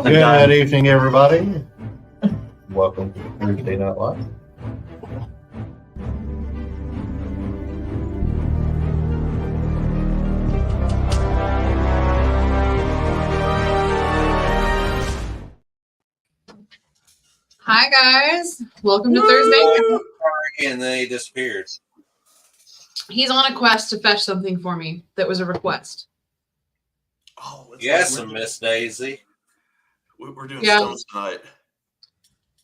Good evening, everybody. Welcome to Thursday Night Live. Hi, guys. Welcome to Thursday. And then he disappeared. He's on a quest to fetch something for me that was a request. Oh, Yes, Miss Daisy. We're doing Stones tonight.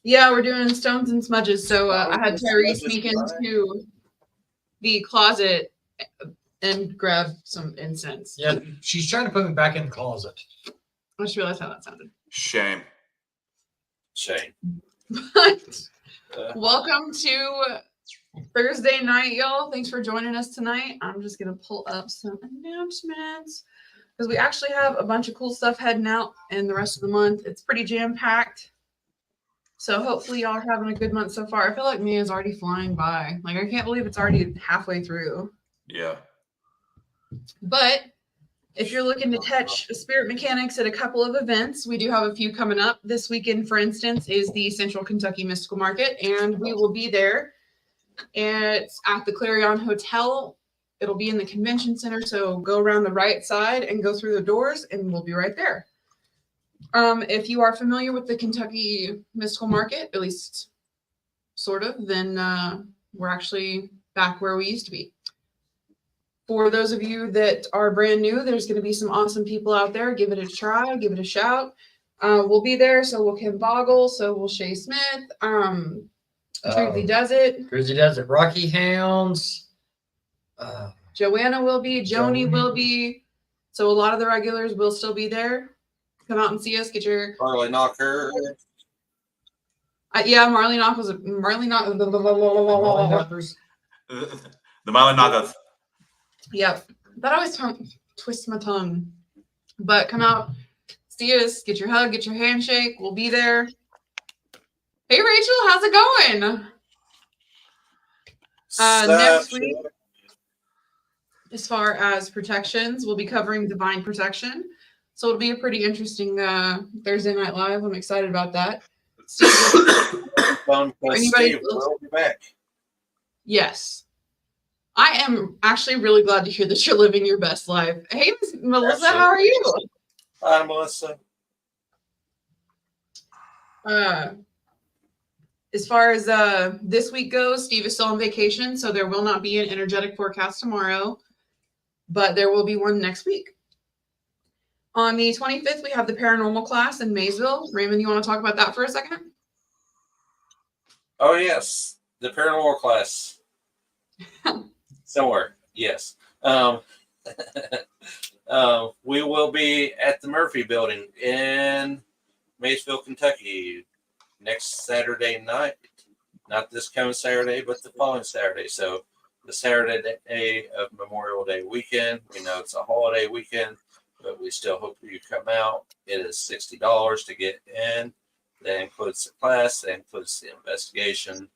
Yeah, we're doing Stones and Smudges. So I had Terry sneak into the closet and grab some incense. Yeah, she's trying to put me back in the closet. I just realized how that sounded. Shame. Welcome to Thursday night, y'all. Thanks for joining us tonight. I'm just going to pull up some announcements because we actually have a bunch of cool stuff heading out in the rest of the month. It's pretty jam-packed. So hopefully y'all are having a good month so far. I feel like May is already flying by. Like, I can't believe it's already halfway through. Yeah. But if you're looking to catch spirit mechanics at a couple of events, we do have a few coming up. This weekend, for instance, is the Central Kentucky Mystical Market, and we will be there. It's at the Clarion Hotel. It'll be in the convention center, so go around the right side and go through the doors, and we'll be right there. If you are familiar with the Kentucky Mystical Market, at least sort of, then we're actually back where we used to be. For those of you that are brand new, there's going to be some awesome people out there. Give it a try, give it a shout. We'll be there, so will Kim Boggle, so will Shay Smith. Truthly Does It. Truthly Does It. Rocky Hounds. Joanna will be. Joni will be. So a lot of the regulars will still be there. Come out and see us. Get your Marley Knocker. Yeah, Marley Knock was Marley Knock. The Marley Knockers. Yep. That always twists my tongue. But come out, see us, get your hug, get your handshake. We'll be there. Hey, Rachel, how's it going? Next week, as far as protections, we'll be covering Divine Protection. So it'll be a pretty interesting Thursday Night Live. I'm excited about that. Anybody will be back. Yes. I am actually really glad to hear that you're living your best life. Hey, Melissa, how are you? Hi, Melissa. As far as this week goes, Steve is still on vacation, so there will not be an energetic forecast tomorrow, but there will be one next week. On the 25th, we have the paranormal class in Maysville. Raymond, you want to talk about that for a second? Oh, yes. The paranormal class. Somewhere. Yes. We will be at the Murphy Building in Maysville, Kentucky next Saturday night. Not this coming Saturday, but the following Saturday. So the Saturday day of Memorial Day weekend. We know it's a holiday weekend, but we still hope you come out. It is $60 to get in. That includes the class, that includes the investigation.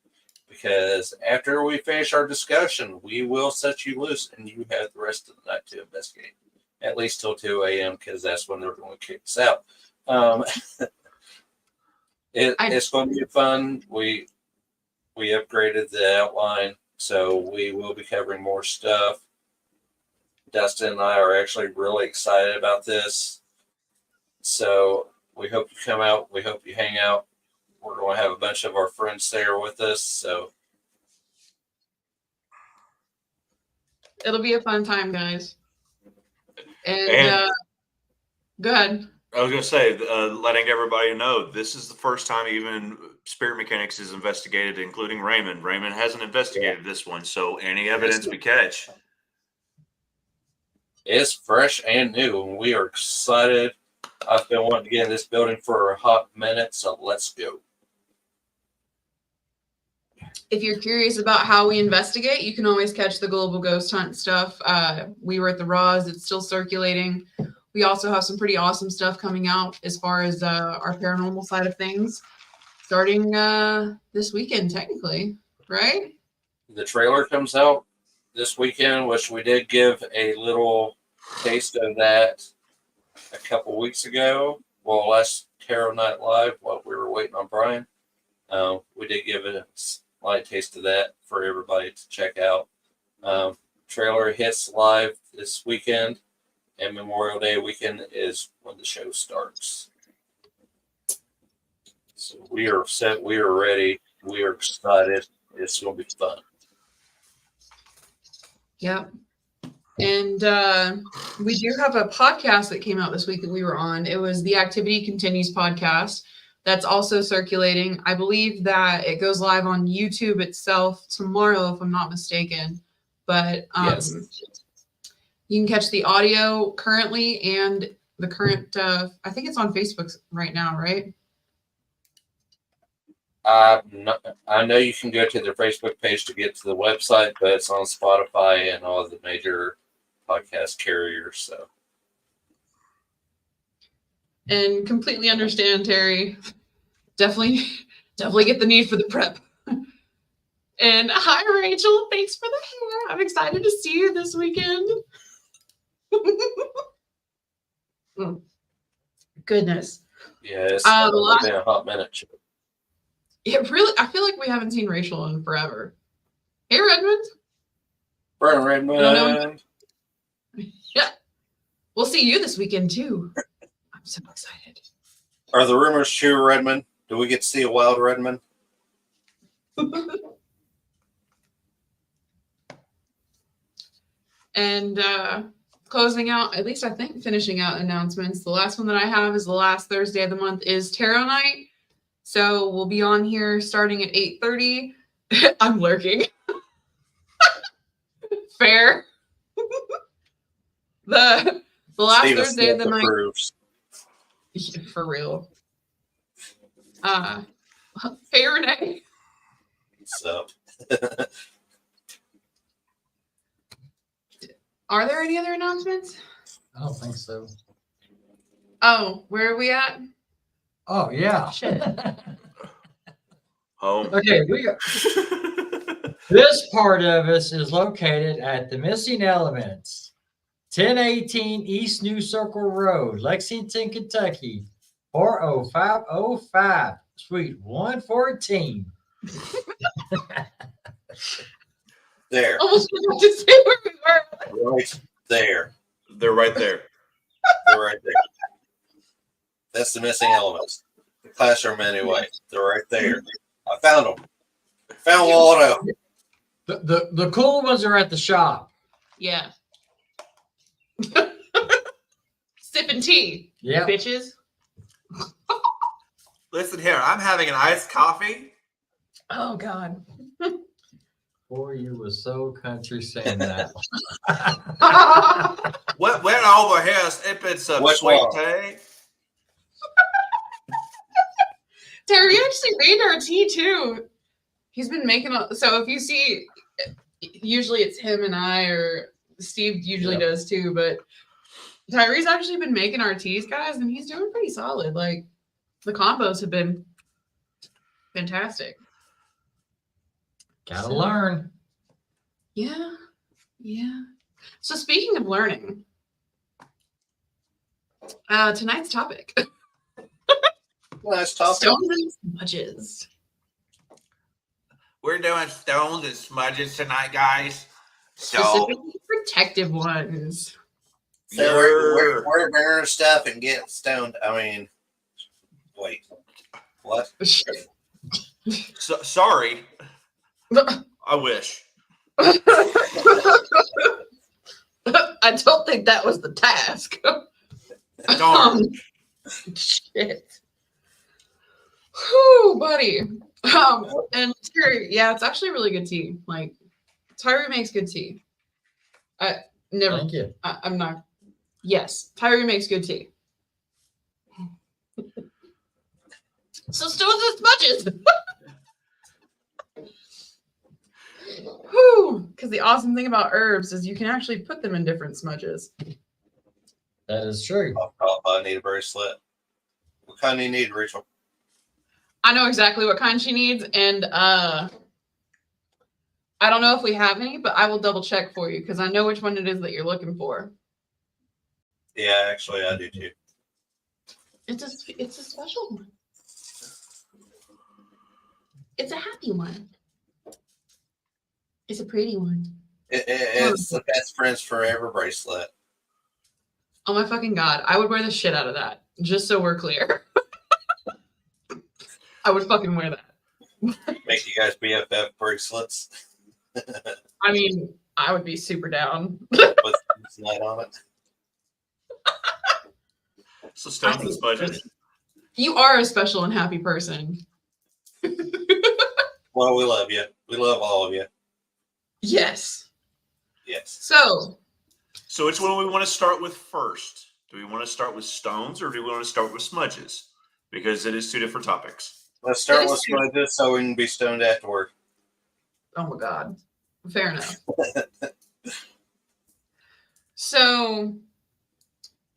Because after we finish our discussion, we will set you loose and you have the rest of the night to investigate. At least till 2 a.m. because that's when they're going to kick us out. It's going to be fun. We upgraded the outline, so we will be covering more stuff. Dustin and I are actually really excited about this. So we hope you come out. We hope you hang out. We're going to have a bunch of our friends there with us. So it'll be a fun time, guys. And go ahead. I was going to say, letting everybody know, this is the first time even Spirit Mechanics is investigated, including Raymond. Raymond hasn't investigated this one, so any evidence we catch. It's fresh and new, and we are excited. I've been wanting to get in this building for a hot minute, so let's go. If you're curious about how we investigate, you can always catch the Global Ghost Hunt stuff. We were at the Raws. It's still circulating. We also have some pretty awesome stuff coming out as far as our paranormal side of things, starting this weekend, technically, right? The trailer comes out this weekend, which we did give a little taste of that a couple weeks ago. last Tarot Night Live while we were waiting on Brian. We did give a slight taste of that for everybody to check out. Trailer hits live this weekend, and Memorial Day weekend is when the show starts. So we are set. We are ready. We are excited. It's going to be fun. Yep. And we do have a podcast that came out this week that we were on. It was the Activity Continues podcast. That's also circulating. I believe that it goes live on YouTube itself tomorrow, if I'm not mistaken. But Yes. you can catch the audio currently and the current, I think it's on Facebook right now, right? I know you can go to their Facebook page to get to the website, but it's on Spotify and all the major podcast carriers. So, And completely understand, Terry. Definitely get the need for the prep. And hi, Rachel. Thanks for the hair. I'm excited to see you this weekend. Oh, goodness. yeah, it's last- been a hot minute. It really, I feel like we haven't seen Rachel in forever. Hey, Redmond. Brian Redmond. Yeah. We'll see you this weekend, too. I'm so excited. Are the rumors true, Redmond? Do we get to see a wild Redmond? And closing out, at least I think finishing out announcements. The last one that I have is the last Thursday of the month is Tarot Night. So we'll be on here starting at 8:30. I'm lurking. Fair. the last Steven Thursday Smith of the night. approves. Yeah, for real. Hey, Renee. What's up? Are there any other announcements? I don't think so. Oh, where are we at? Oh, yeah. Shit. Home. Okay, this part of us is located at the Missing Elements, 1018 East New Circle Road, Lexington, Kentucky, 40505, Suite 114. There. Almost forgot to say where we were. Right there. They're right there. They're right there. That's the missing elements. The classroom anyway. They're right there. I found them. Found Waldo. The cool ones are at the shop. Yeah. Sipping tea, Yeah. bitches. Listen here, I'm having an iced coffee. Oh, God. Boy, you were so country saying that. Went over here sipping some Which sweet one? tea. Terry actually made our tea too. He's been making so if you see, usually it's him and I, or Steve usually does too, but Tyree's actually been making our teas, guys, and he's doing pretty solid. Like, the combos have been fantastic. Gotta learn. Yeah. So speaking of learning, tonight's topic. Nice topic. Stones and smudges. We're doing stones and smudges tonight, guys. So Specifically protective ones. So we're burning stuff and getting stoned. I mean, wait. What? sorry. I wish. I don't think that was the task. Darn. Shit. Whew, buddy. And Terry, yeah, it's actually really good tea. Like, Tyree makes good tea. Thank you. I'm not. Yes, Tyree makes good tea. So stones and smudges. Whew. Because the awesome thing about herbs is you can actually put them in different smudges. That is true. I need a bracelet. What kind do you need, Rachel? I know exactly what kind she needs, and I don't know if we have any, but I will double check for you because I know which one it is that you're looking for. Yeah, actually, I do too. It's a special one. It's a happy one. It's a pretty one. It's the best friends forever bracelet. Oh my fucking god. I would wear the shit out of that. Just so we're clear. I would fucking wear that. Make you guys BFF bracelets. I mean, I would be super down. With light on it. So Stones and Smudges. You are a special and happy person. Well, we love you. We love all of you. Yes. Yes. So, Which one do we want to start with first? Do we want to start with Stones or do we want to start with Smudges? Because it is two different topics. Let's start That is with true. Smudges so we can be stoned afterward. oh my god. Fair enough. So,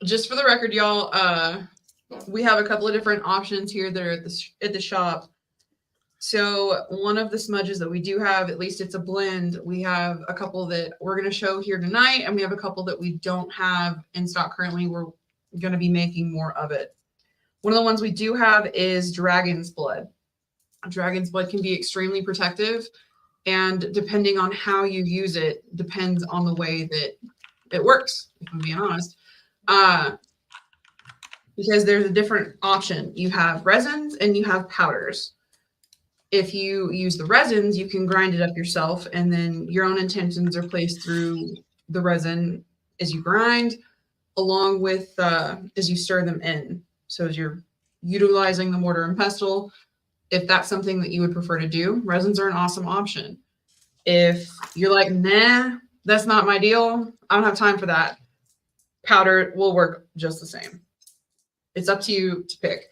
just for the record, y'all, we have a couple of different options here that are at the shop. So one of the smudges that we do have, at least it's a blend, we have a couple that we're going to show here tonight, and we have a couple that we don't have in stock currently. We're going to be making more of it. One of the ones we do have is Dragon's Blood. Dragon's Blood can be extremely protective, and depending on how you use it, depends on the way that it works, if I'm being honest. Because there's a different option. You have resins and you have powders. If you use the resins, you can grind it up yourself, and then your own intentions are placed through the resin as you grind, along with as you stir them in. So as you're utilizing the mortar and pestle, if that's something that you would prefer to do, resins are an awesome option. If you're like, nah, that's not my deal, I don't have time for that, powder will work just the same. It's up to you to pick.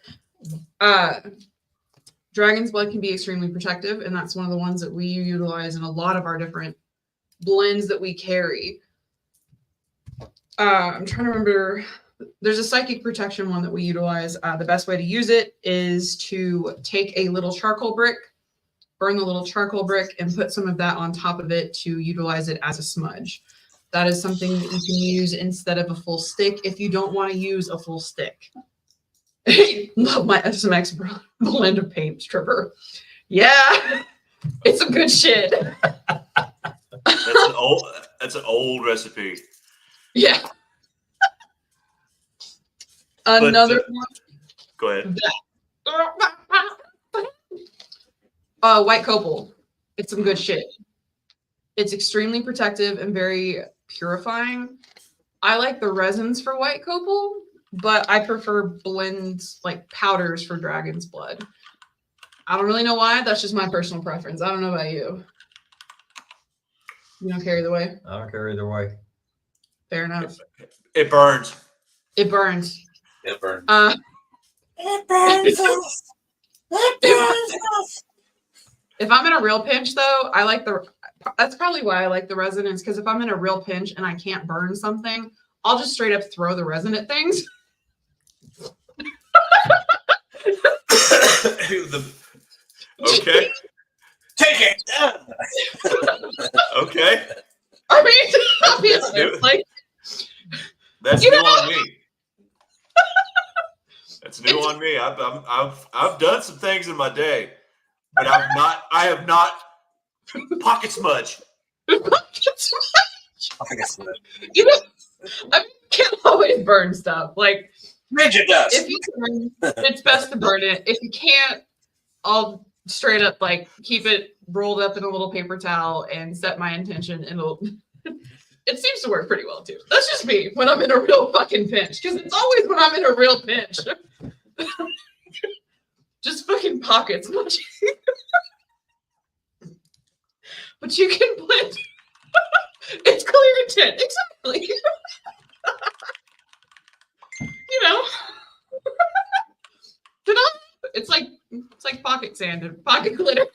Dragon's Blood can be extremely protective, and that's one of the ones that we utilize in a lot of our different blends that we carry. I'm trying to remember. There's a psychic protection one that we utilize. The best way to use it is to take a little charcoal brick, burn the little charcoal brick, and put some of that on top of it to utilize it as a smudge. That is something that you can use instead of a full stick if you don't want to use a full stick. Love my SMX blend of paint stripper. Yeah, it's some good shit. That's an old recipe. Yeah. Another one. Go ahead. White copal. It's some good shit. It's extremely protective and very purifying. I like the resins for white copal, but I prefer blends like powders for Dragon's Blood. I don't really know why. That's just my personal preference. I don't know about you. You don't care either way? I don't care either way. Fair enough. It burns. It burns. It burns. It burns us. It burns us. If I'm in a real pinch, though, I like that's probably why I like the resonance, because if I'm in a real pinch and I can't burn something, I'll just straight up throw the resin at things. Okay. Take it. Okay. I mean, obviously, new. like, That's You new know- on me. That's new on me. I've done some things in my day, but I have not pocket smudge. I think it's the you know, I can't always burn stuff. Like, Ninja dust. if you can, it's best to burn it. If you can't, I'll straight up like keep it rolled up in a little paper towel and set my intention, and it seems to work pretty well too. That's just me when I'm in a real fucking pinch, because it's always when I'm in a real pinch. Just fucking pockets. But you can blend. It's clear intent. Exactly. You know. It's like pocket sand and pocket glitter.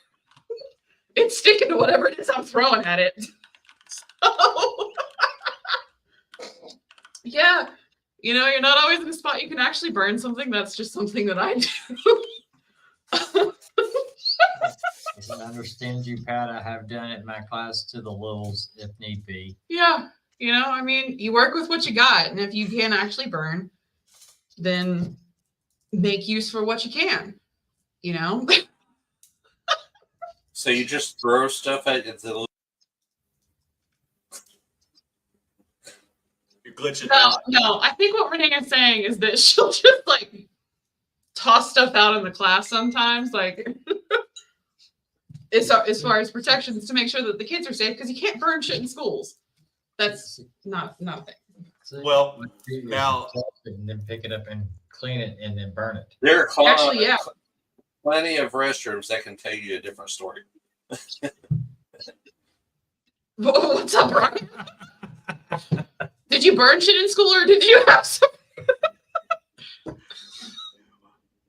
It's sticking to whatever it is I'm throwing at it. So, yeah. You know, you're not always in a spot you can actually burn something. That's just something that I do. I understand you, Pat. I have done it in my class to the lils if need be. Yeah. You know, I mean, you work with what you got. And if you can actually burn, then make use for what you can, you know? So you just throw stuff at the. You're glitching. No, I think what Renee is saying is that she'll just like toss stuff out in the class sometimes, like as far as protections to make sure that the kids are safe, because you can't burn shit in schools. That's not a thing. Well, now- and then pick it up and clean it and then burn it. There are Actually, yeah. plenty of restrooms that can tell you a different story. What's up, Brian? Did you burn shit in school or did you have some?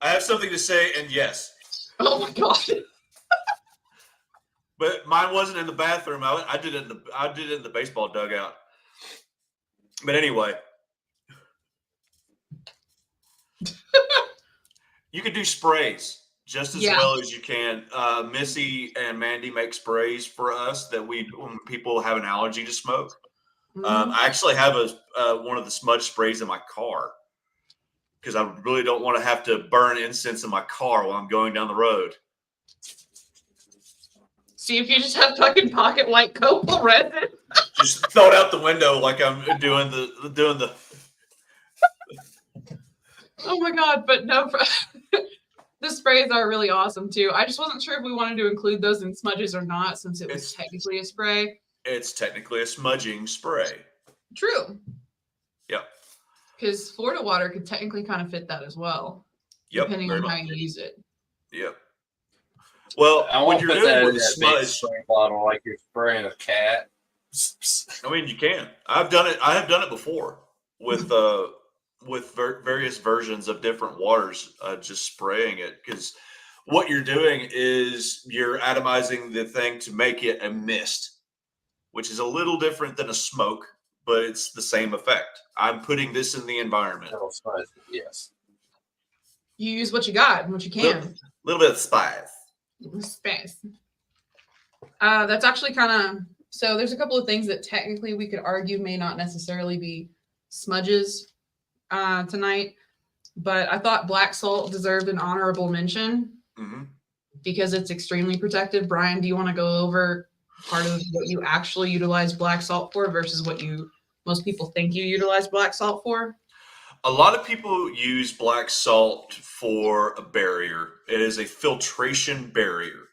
I have something to say, and yes, Oh my god. but mine wasn't in the bathroom. I did it in the baseball dugout. But anyway, you can do sprays just as well as you can. Missy and Mandy make sprays for us that when people have an allergy to smoke. I actually have one of the smudge sprays in my car because I really don't want to have to burn incense in my car while I'm going down the road. See if you just have fucking pocket white copal resin. Just throw it out the window like I'm doing the. Oh my god, but no, the sprays are really awesome too. I just wasn't sure if we wanted to include those in smudges or not, since it was technically a spray. It's technically a smudging spray. True. Yep. Because Florida water could technically kind of fit that as well, depending on how you use it. Yep. Well, I when won't you're put doing that with in that smudge, big spray bottle like you're spraying a cat. I mean, you can. I've done it. I have done it before with various versions of different waters, just spraying it, because what you're doing is you're atomizing the thing to make it a mist, which is a little different than a smoke, but it's the same effect. I'm putting this in the environment. Yes. You use what you got and what you can. A little bit of spice. Space. That's actually kind of, so there's a couple of things that technically we could argue may not necessarily be smudges tonight, but I thought black salt deserved an honorable mention because it's extremely protective. Brian, do you want to go over part of what you actually utilize black salt for versus what most people think you utilize black salt for? A lot of people use black salt for a barrier. It is a filtration barrier.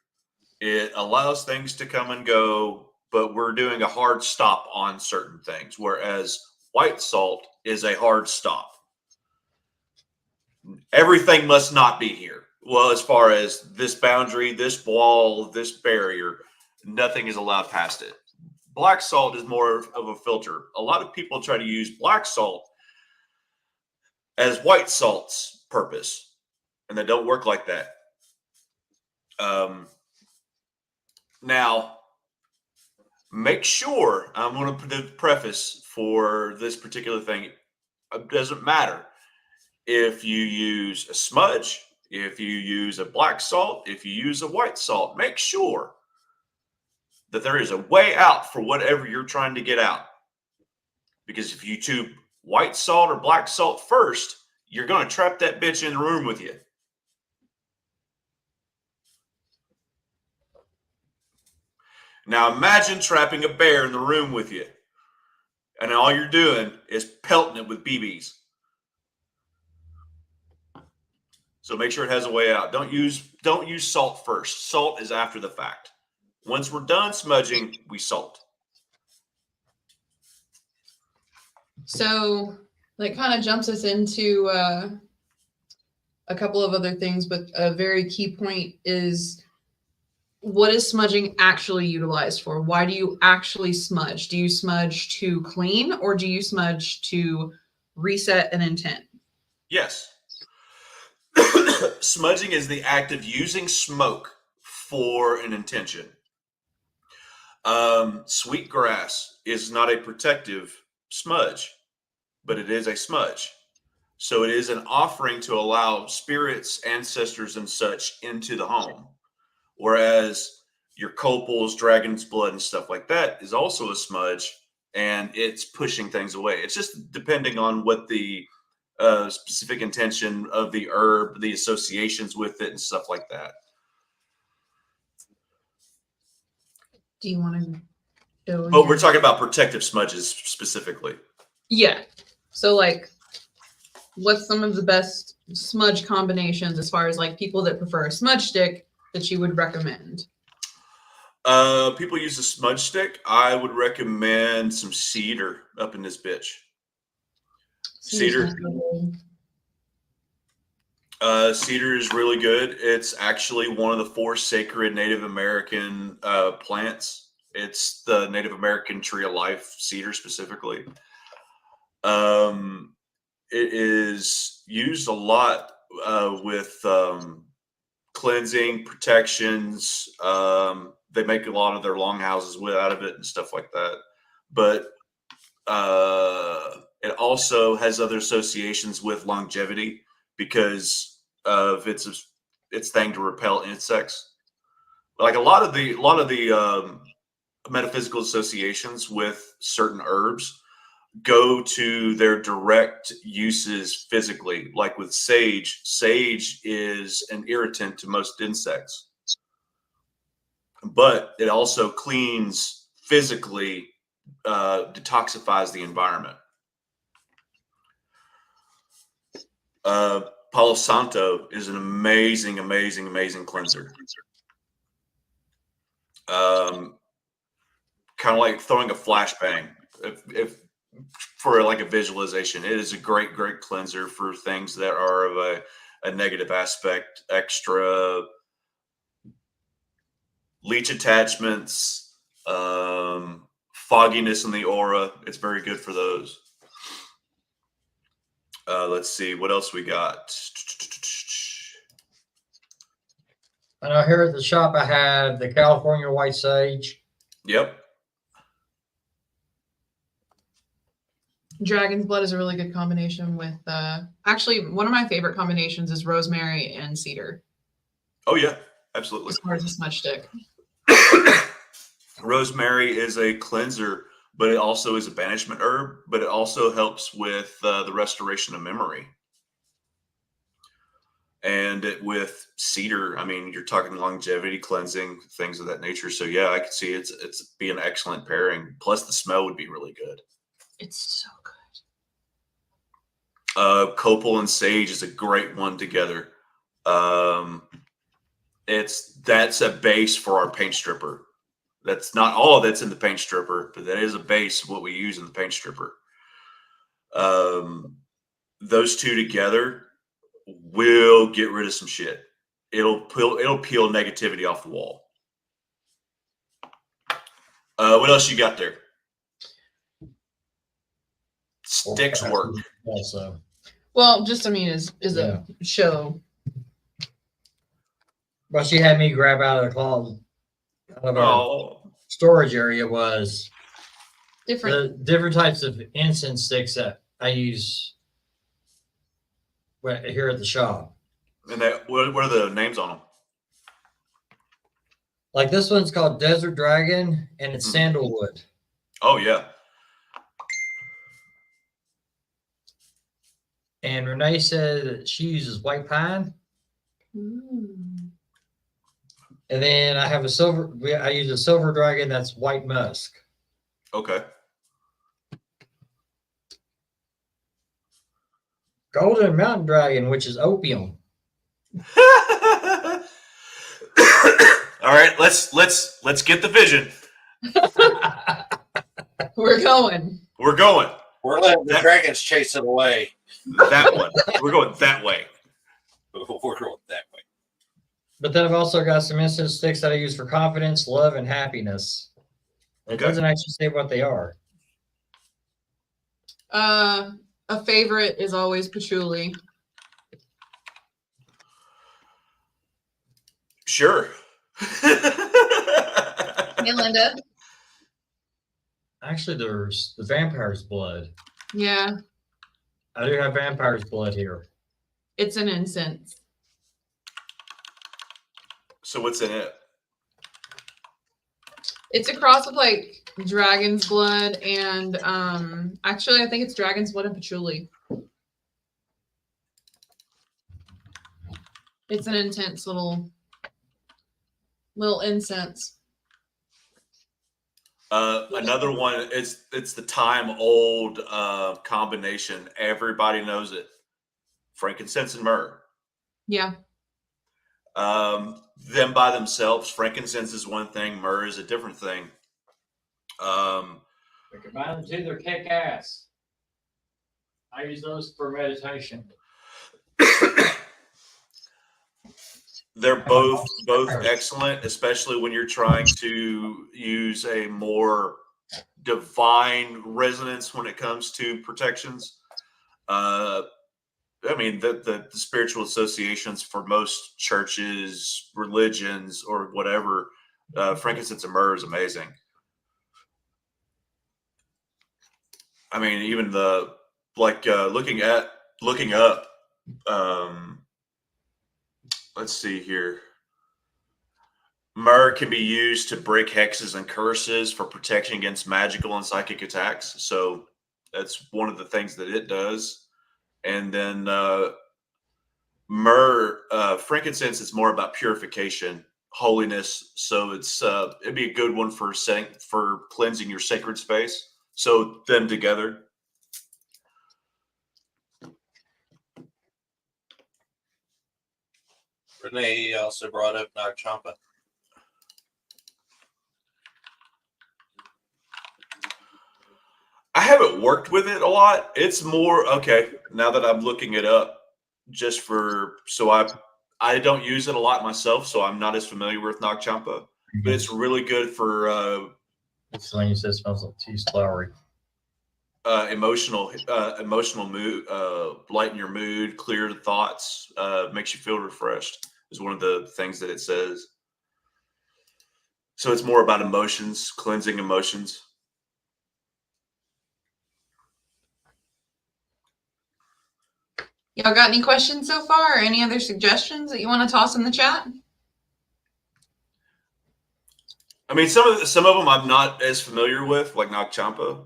It allows things to come and go, but we're doing a hard stop on certain things, whereas white salt is a hard stop. Everything must not be here. Well, as far as this boundary, this wall, this barrier, nothing is allowed past it. Black salt is more of a filter. A lot of people try to use black salt as white salt's purpose, and they don't work like that. Now, make sure, I'm going to put a preface for this particular thing. It doesn't matter if you use a smudge, if you use a black salt, if you use a white salt, make sure that there is a way out for whatever you're trying to get out. Because if you tube white salt or black salt first, you're going to trap that bitch in the room with you. Now imagine trapping a bear in the room with you, and all you're doing is pelting it with BBs. So make sure it has a way out. Don't use salt first. Salt is after the fact. Once we're done smudging, we salt. So that kind of jumps us into a couple of other things, but a very key point is, what is smudging actually utilized for? Why do you actually smudge? Do you smudge to clean, or do you smudge to reset an intent? Yes. Smudging is the act of using smoke for an intention. Sweetgrass is not a protective smudge, but it is a smudge. So it is an offering to allow spirits, ancestors, and such into the home. Whereas your copals, dragon's blood, and stuff like that is also a smudge, and it's pushing things away. It's just depending on what the specific intention of the herb, the associations with it, and stuff like that. Do you want to show? But we're talking about protective smudges specifically. Yeah. So like, what's some of the best smudge combinations as far as like people that prefer a smudge stick that you would recommend? People use a smudge stick. I would recommend some cedar up in this bitch. Cedar. Cedar is really good. It's actually one of the 4 sacred Native American plants. It's the Native American tree of life, cedar specifically. It is used a lot with cleansing, protections. They make a lot of their longhouses out of it and stuff like that. But it also has other associations with longevity because of its thing to repel insects. Like a lot of the metaphysical associations with certain herbs go to their direct uses physically. Like with sage, sage is an irritant to most insects, but it also cleans physically, detoxifies the environment. Palo Santo is an amazing cleanser. Kind of like throwing a flashbang. If for like a visualization, it is a great cleanser for things that are of a negative aspect, extra leech attachments, fogginess in the aura. It's very good for those. Let's see what else we got. I know here at the shop I have the California white sage. Yep. Dragon's blood is a really good combination with actually one of my favorite combinations is rosemary and cedar. Oh yeah, absolutely. As far as a smudge stick. Rosemary is a cleanser, but it also is a banishment herb, but it also helps with the restoration of memory. And with cedar, I mean, you're talking longevity, cleansing, things of that nature. So yeah, I could see it's be an excellent pairing. Plus the smell would be really good. It's so good. Copal and sage is a great one together. That's a base for our paint stripper. That's not all that's in the paint stripper, but that is a base of what we use in the paint stripper. Those two together will get rid of some shit. It'll peel negativity off the wall. What else you got there? Sticks work. Also. Well, just I mean, is a show. What she had me grab out of the closet, out of our storage area, was the different types of incense sticks that I use here at the shop. And what are the names on them? Like this one's called Desert Dragon, and it's sandalwood. Oh yeah. And Renee said that she uses white pine. Mm. And then I have I use a silver dragon that's white musk. Okay. Golden mountain dragon, which is opium. All right, let's get the vision. We're going. We're going. We're letting the dragons chase it away. That one. We're going that way. We're going that way. But then I've also got some incense sticks that I use for confidence, love, and happiness. It doesn't actually say what they are. A favorite is always patchouli. Sure. Hey, Linda. Actually, there's the vampire's blood. Yeah, I do have vampire's blood here. it's an incense. So what's in it? It's a cross of like dragon's blood and actually I think it's dragon's blood and patchouli. It's an intense little incense. Another one, it's the time old combination. Everybody knows it. Frankincense and myrrh. Yeah. Them by themselves, frankincense is one thing, myrrh is a different thing. We combine them two, they're kick ass. I use those for meditation. They're both excellent, especially when you're trying to use a more divine resonance when it comes to protections. I mean, the spiritual associations for most churches, religions, or whatever, frankincense and myrrh is amazing. I mean, even looking up. Let's see here. Myrrh can be used to break hexes and curses for protection against magical and psychic attacks. So that's one of the things that it does. And then myrrh, frankincense is more about purification, holiness. So it'd be a good one for cleansing your sacred space. So them together. Renee also brought up Nag Champa. I haven't worked with it a lot. It's more okay now that I'm looking it up. I don't use it a lot myself, so I'm not as familiar with Nag Champa. But it's really good for It's the one you said smells like cheese flowery. emotional mood, lighten your mood, clear the thoughts, makes you feel refreshed. Is one of the things that it says. So it's more about emotions, cleansing emotions. Y'all got any questions so far, or any other suggestions that you want to toss in the chat? I mean, some of them I'm not as familiar with, like Nag Champa.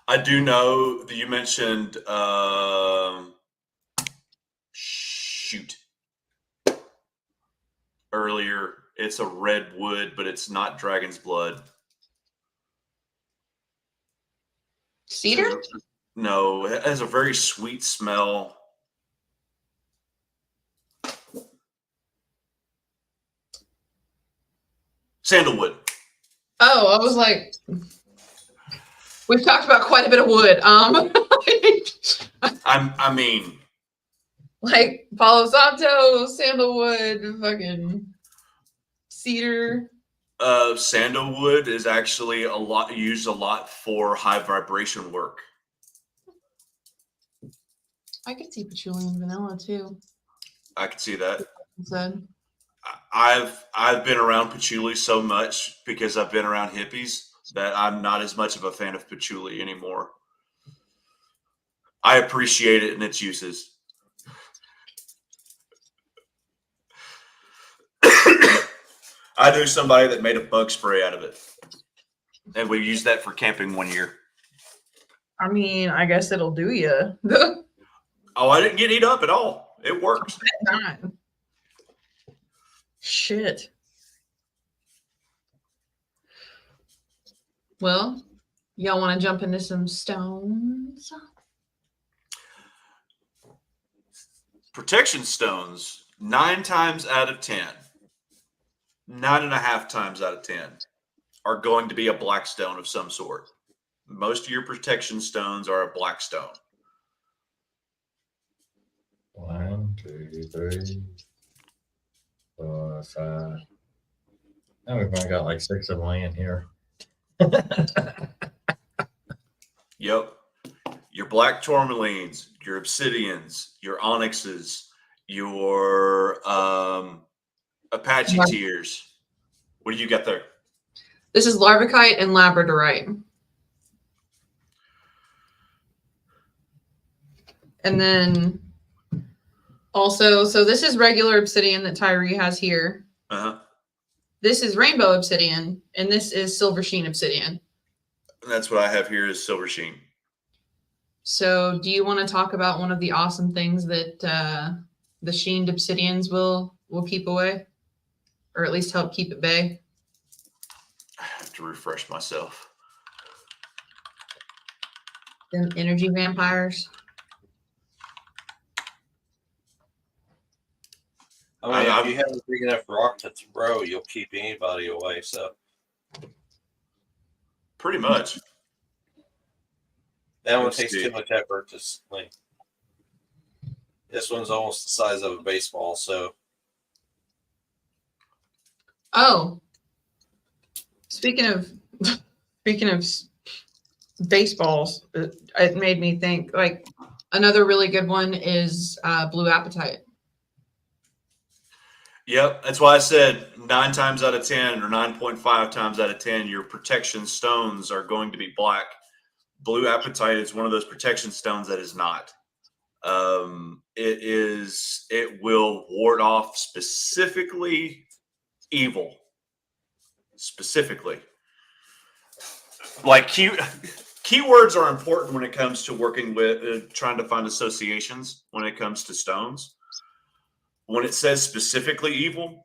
I do know that you mentioned earlier. It's a red wood, but it's not dragon's blood. Cedar? No, it has a very sweet smell. Sandalwood. Oh, I was like, we've talked about quite a bit of wood. I mean, like Palo Santo, sandalwood, fucking cedar. Sandalwood is actually used a lot for high vibration work. I could see patchouli and vanilla too. I could see that. Said. I've been around patchouli so much because I've been around hippies that I'm not as much of a fan of patchouli anymore. I appreciate it in its uses. I knew somebody that made a bug spray out of it, and we used that for camping one year. I mean, I guess it'll do you. Oh, I didn't get eat up at all. It worked. Shit. Well, y'all want to jump into some stones? Protection stones, 9 times out of 10, 9.5 times out of 10 are going to be a black stone of some sort. Most of your protection stones are a black stone. 1, 2, 3, 4, 5. Now we've only got like 6 of them laying here. Yep. Your black tourmalines, your obsidians, your onyxes, your Apache tears. What do you got there? This is larvicite and labradorite. And then also, so this is regular obsidian that Tyree has here. Uh-huh. This is rainbow obsidian, and this is silver sheen obsidian. And that's what I have here is silver sheen. So do you want to talk about one of the awesome things that the sheened obsidians will keep away, or at least help keep at bay. I have to refresh myself. Them energy vampires. I mean, I- if you have a big enough rock to throw, you'll keep anybody away. So Pretty much. that one Let's takes see. too much effort to sling. This one's almost the size of a baseball. So Oh, speaking of baseballs, it made me think like another really good one is Blue Appetite. Yep. That's why I said 9 times out of 10 or 9.5 times out of 10, your protection stones are going to be black. Blue Apatite is one of those protection stones that is not. It will ward off specifically evil. Specifically. Like keywords are important when it comes to working with trying to find associations when it comes to stones. When it says specifically evil,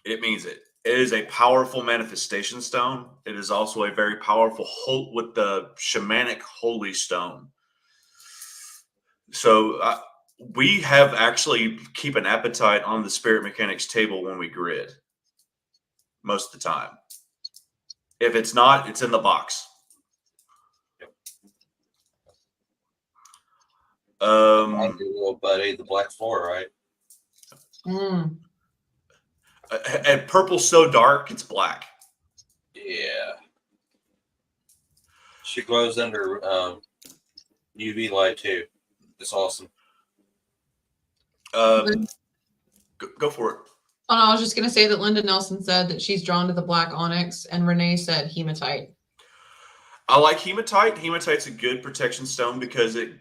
it means it. It is a powerful manifestation stone. It is also a very powerful with the shamanic holy stone. So we have actually keep an appetite on the spirit mechanics table when we grid most of the time. If it's not, it's in the box. my little buddy, the black floor, right? Mm. And purple's so dark, it's black. Yeah. She glows under UV light too. It's awesome. Go for it. Oh no, I was just gonna say that Linda Nelson said that she's drawn to the black onyx, and Renee said hematite. I like hematite. Hematite's a good protection stone because it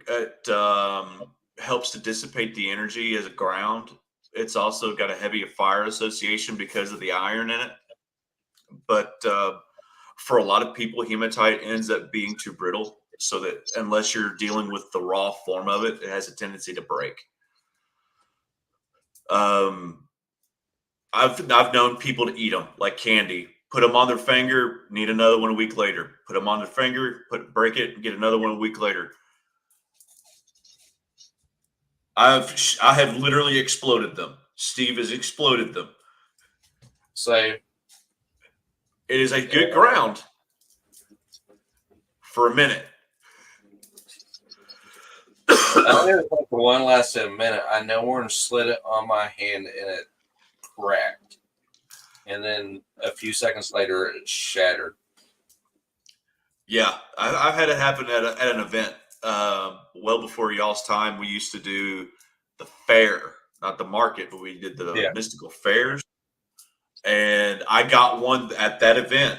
helps to dissipate the energy as a ground. It's also got a heavy fire association because of the iron in it. But for a lot of people, hematite ends up being too brittle, so that unless you're dealing with the raw form of it, it has a tendency to break. I've known people to eat them like candy. Put them on their finger, need another one a week later. Put them on their finger, break it, and get another one a week later. I have literally exploded them. Steve has exploded them. So it is a good ground for a minute. I only had like the one lasted a minute. I no more slid it on my hand and it cracked. And then a few seconds later, it shattered. Yeah, I've had it happen at an event. Well before y'all's time, we used to do the fair, not the market, but we did the mystical fairs. And I got one at that event.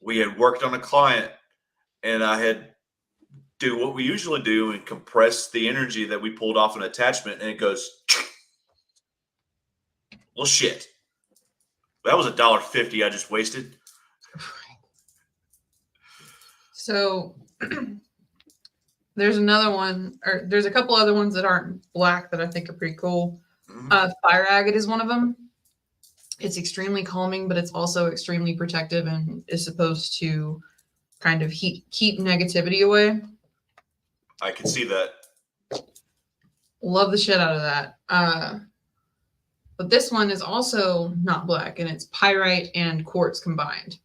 We had worked on a client, and I had do what we usually do and compress the energy that we pulled off an attachment, and it goes, well, shit. That was $1.50 I just wasted. So there's another one, or there's a couple other ones that aren't black that I think are pretty cool. Fire agate is one of them. It's extremely calming, but it's also extremely protective and is supposed to kind of keep negativity away. I can see that. Love the shit out of that. But this one is also not black, and it's pyrite and quartz combined.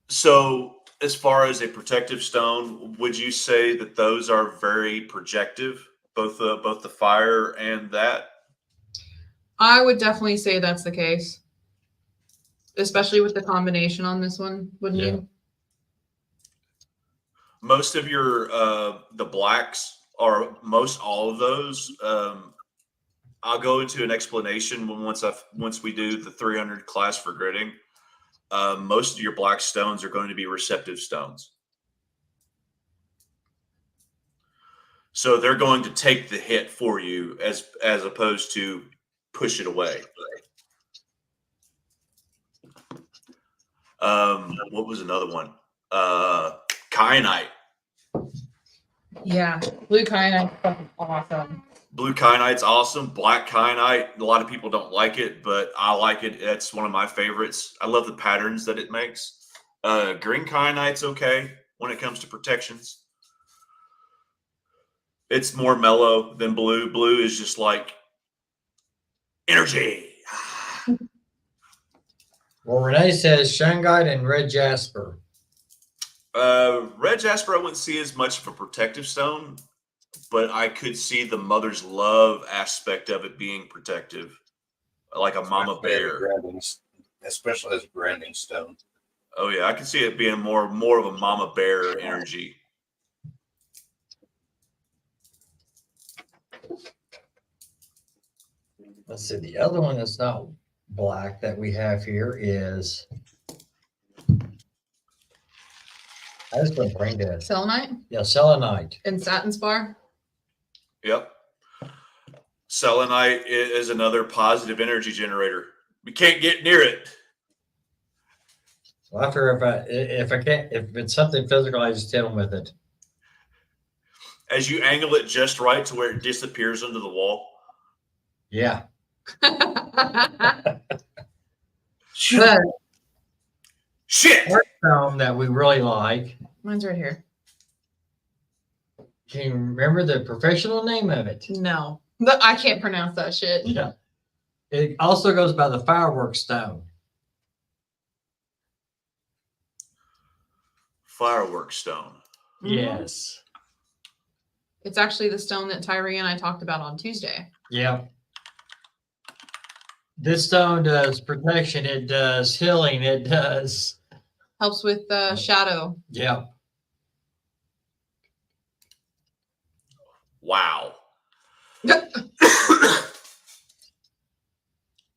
So as far as a protective stone, would you say that those are very projective, both the fire and that? I would definitely say that's the case, especially with the combination on this one, wouldn't you? Most of your the blacks are most all of those. I'll go into an explanation once we do the 300 class for gridding. Most of your black stones are going to be receptive stones. So they're going to take the hit for you as opposed to push it away. What was another one? Kyanite. Yeah, blue kyanite, fucking awesome. Blue kyanite's awesome. Black kyanite, a lot of people don't like it, but I like it. It's one of my favorites. I love the patterns that it makes. Green kyanite's okay when it comes to protections. It's more mellow than blue. Blue is just like energy. Well, Renee says shungite and red jasper. Red jasper, I wouldn't see as much of a protective stone, but I could see the mother's love aspect of it being protective, like a mama bear. Especially as a grounding stone. Oh yeah, I can see it being more of a mama bear energy. Let's see. The other one that's not black that we have here is. I just went brain dead. Selenite Yeah, selenite. and satin spar. Yep. Selenite is another positive energy generator. We can't get near it. Well, after if it's something physical, I just hit them with it. As you angle it just right to where it disappears under the wall. Yeah. But Shit. Stone that we really like. mine's right here. Can you remember the professional name of it? No, but I can't pronounce that shit. Yeah. It also goes by the fireworks stone. Fireworks stone. Yes. It's actually the stone that Tyree and I talked about on Tuesday. Yeah. This stone does protection. It does healing. It does. Helps with shadow. Yeah. Wow.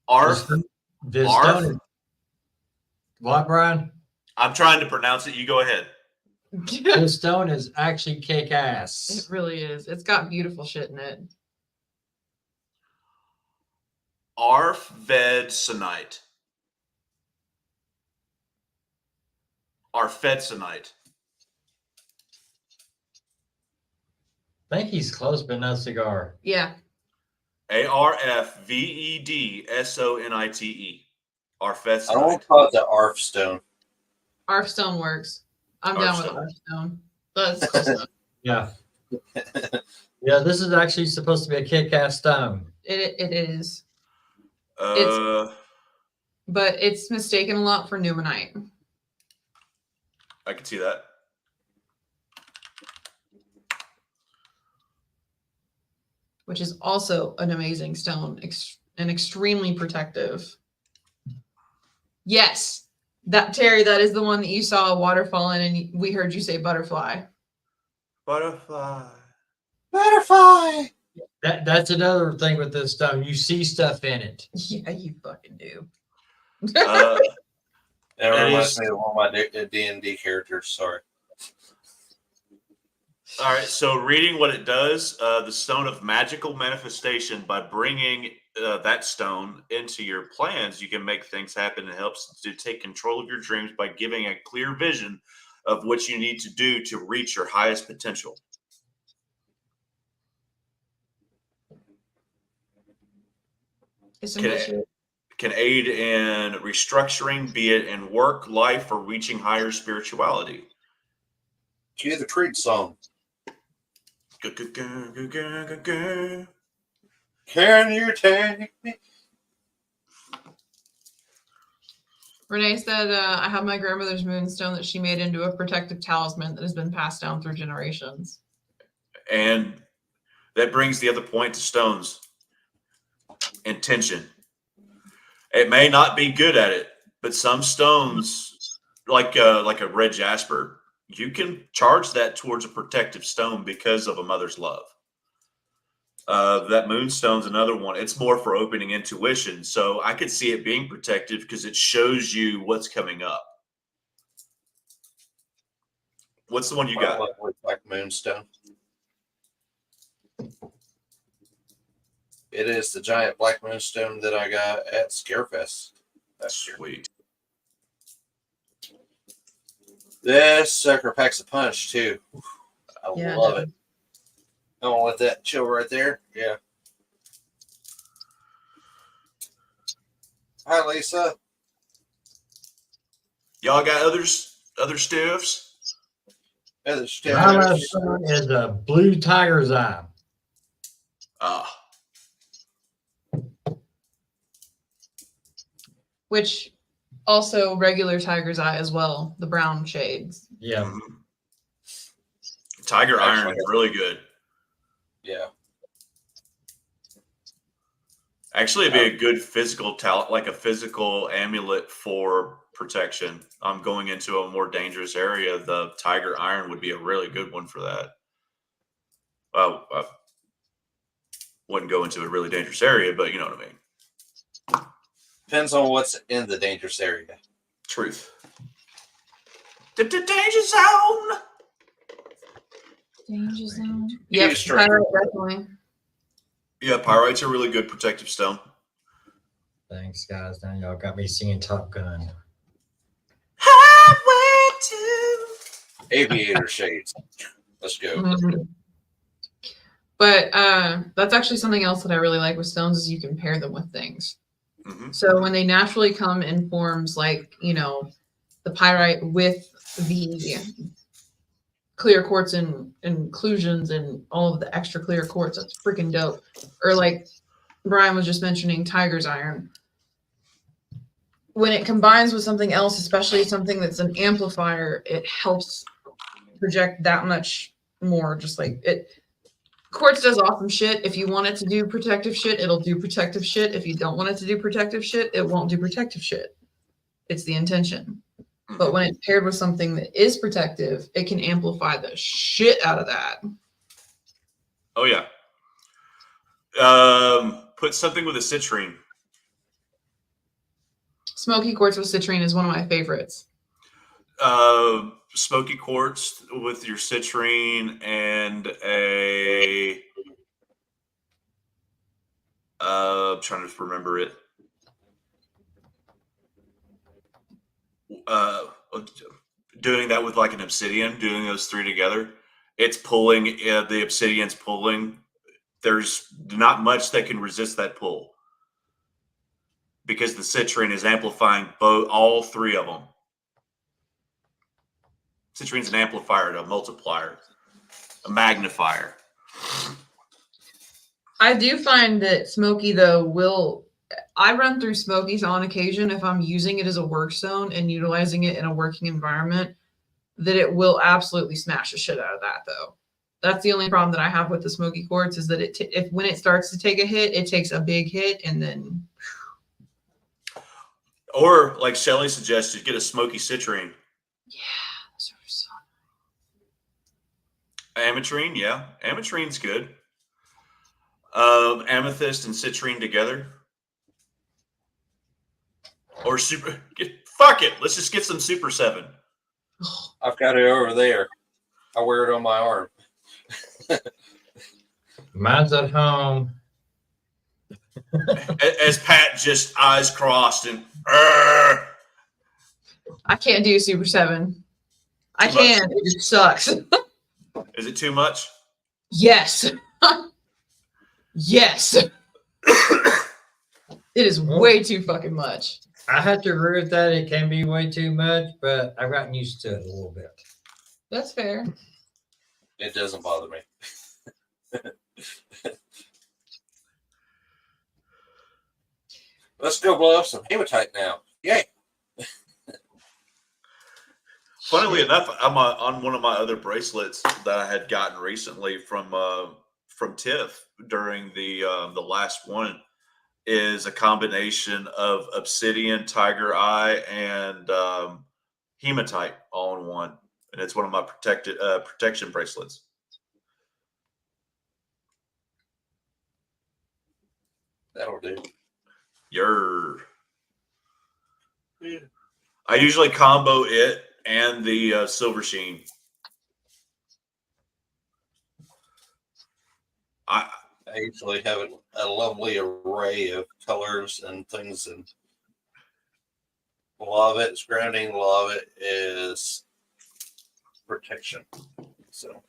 Arf. This Arf. stone is, what, Brian? I'm trying to pronounce it. You go ahead. This stone is actually kick ass. It really is. It's got beautiful shit in it. Arfvedsonite. Arfvedsonite. I think he's close, but no cigar. Yeah. Arfvedsonite. I don't want Arfvedsonite. to call it the ARF stone. Arf stone works. I'm Arf down with stone. Arf stone. That's close enough. Yeah. Yeah, this is actually supposed to be a kick ass stone. It is. But it's mistaken a lot for numenite. I can see that. Which is also an amazing stone and extremely protective. Yes, that Terry, that is the one that you saw a waterfall in, and we heard you say butterfly. Butterfly. Butterfly. That's another thing with this stone. You see stuff in it. Yeah, you fucking do. That It reminds is- me of one of my D&D characters. Sorry. All right, so reading what it does, the stone of magical manifestation, by bringing that stone into your plans, you can make things happen. It helps to take control of your dreams by giving a clear vision of what you need to do to reach your highest potential. It's some good Okay. shit. Can aid in restructuring, be it in work, life, or reaching higher spirituality. Cue the Creed song. Can you take me? Renee said, I have my grandmother's moonstone that she made into a protective talisman that has been passed down through generations. And that brings the other point to stones. Intention. It may not be good at it, but some stones, like a red jasper, you can charge that towards a protective stone because of a mother's love. That moonstone's another one. It's more for opening intuition. So I could see it being protective because it shows you what's coming up. What's the one you got? Black moonstone. It is the giant black moonstone that I got at Scarefest. That's Sweet. This sucker packs a punch too. I Yeah, love it. Don't let that chill right there. Yeah. Hi, Lisa. Y'all got other stuffs? Heather My Stone. last one is a blue tiger's eye. Which also regular tiger's eye as well, the brown shades. Yeah. Mhm. Tiger Iron is really good. Yeah. Actually, it'd be a good physical like a physical amulet for protection. I'm going into a more dangerous area. The Tiger Iron would be a really good one for that. Well, I wouldn't go into a really dangerous area, but you know what I mean. Depends on what's in the dangerous area. Truth. The danger zone. Danger zone. Yep, Yep, definitely. Yeah, pyrite's a really good protective stone. Thanks, guys. Now y'all got me singing Top Gun. Highway to Aviator shades. Let's go. Mhm. But that's actually something else that I really like with stones is you can pair them with things. Mhm. So when they naturally come in forms like, the pyrite with the clear quartz and inclusions and all of the extra clear quartz, that's freaking dope. Or like Brian was just mentioning tiger's iron. When it combines with something else, especially something that's an amplifier, it helps project that much more. Just like it, quartz does awesome shit. If you want it to do protective shit, it'll do protective shit. If you don't want it to do protective shit, it won't do protective shit. It's the intention. But when it's paired with something that is protective, it can amplify the shit out of that. Oh yeah. Put something with a citrine. Smoky quartz with citrine is one of my favorites. Smoky quartz with your citrine and a I'm trying to remember it. Doing that with like an obsidian, doing those three together, it's pulling. The obsidian's pulling. There's not much that can resist that pull because the citrine is amplifying all three of them. Citrine's an amplifier, a multiplier, a magnifier. I do find that smoky though I run through smokies on occasion if I'm using it as a work stone and utilizing it in a working environment, that it will absolutely smash the shit out of that though. That's the only problem that I have with the smoky quartz is that if when it starts to take a hit, it takes a big hit and then. Or like Shelly suggested, get a smoky citrine. Yeah, those are so. Ametrine, yeah, ametrine's good. Amethyst and citrine together, or fuck it. Let's just get some Super 7. I've got it over there. I wear it on my arm. Mine's at home. As Pat just eyes crossed and. I can't do Super 7. I can. It just sucks. Is it too much? Yes. Yes. It is way too fucking much. I have to agree with that. It can be way too much, but I've gotten used to it a little bit. That's fair. It doesn't bother me. Let's go blow up some hematite now. Yay. Funnily enough, I'm on one of my other bracelets that I had gotten recently from Tiff during the last one is a combination of obsidian, tiger eye, and hematite all in one, and it's one of my protection bracelets. That'll do. Yeah. I usually combo it and the silver sheen. I usually have a lovely array of colors and things, and a lot of it's grounding, a lot of it is protection. So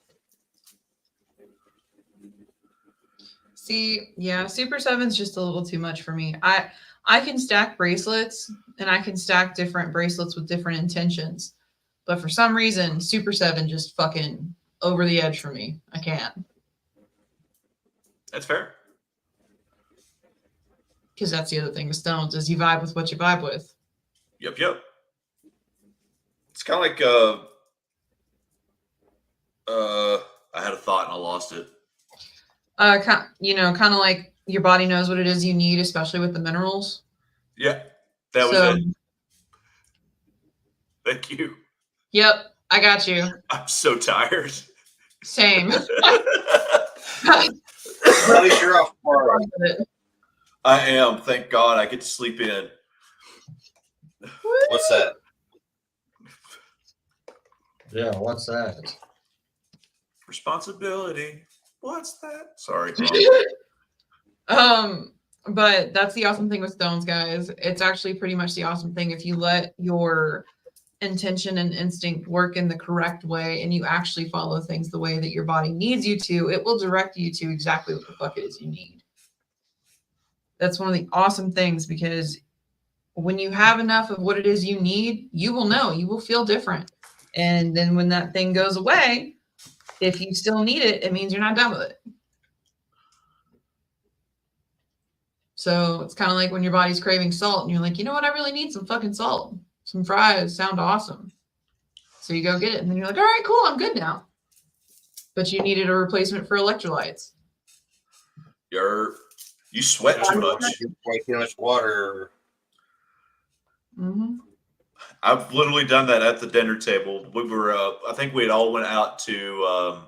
See, yeah, Super 7's just a little too much for me. I can stack bracelets and I can stack different bracelets with different intentions. But for some reason, Super 7 just fucking over the edge for me. I can't. That's fair. Because that's the other thing with stones is you vibe with what you vibe with. Yep. It's kind of like I had a thought and I lost it. Kind of like your body knows what it is you need, especially with the minerals. Yeah, that was So, it. Thank you. Yep, I got you. I'm so tired. Same. At least you're off tomorrow. I am. Thank God I get to sleep in. What's that? Yeah, what's that? Responsibility. What's that? Sorry. But that's the awesome thing with stones, guys. It's actually pretty much the awesome thing if you let your intention and instinct work in the correct way and you actually follow things the way that your body needs you to, it will direct you to exactly what the fuck it is you need. That's one of the awesome things, because when you have enough of what it is you need, you will know, you will feel different. And then when that thing goes away, if you still need it, it means you're not done with it. So it's kind of like when your body's craving salt and you're like, you know what? I really need some fucking salt. Some fries sound awesome. So you go get it and then you're like, all right, cool. I'm good now. But you needed a replacement for electrolytes. You sweat too much. Way too much water. Mm-hmm. I've literally done that at the dinner table. We were, I think we had all went out to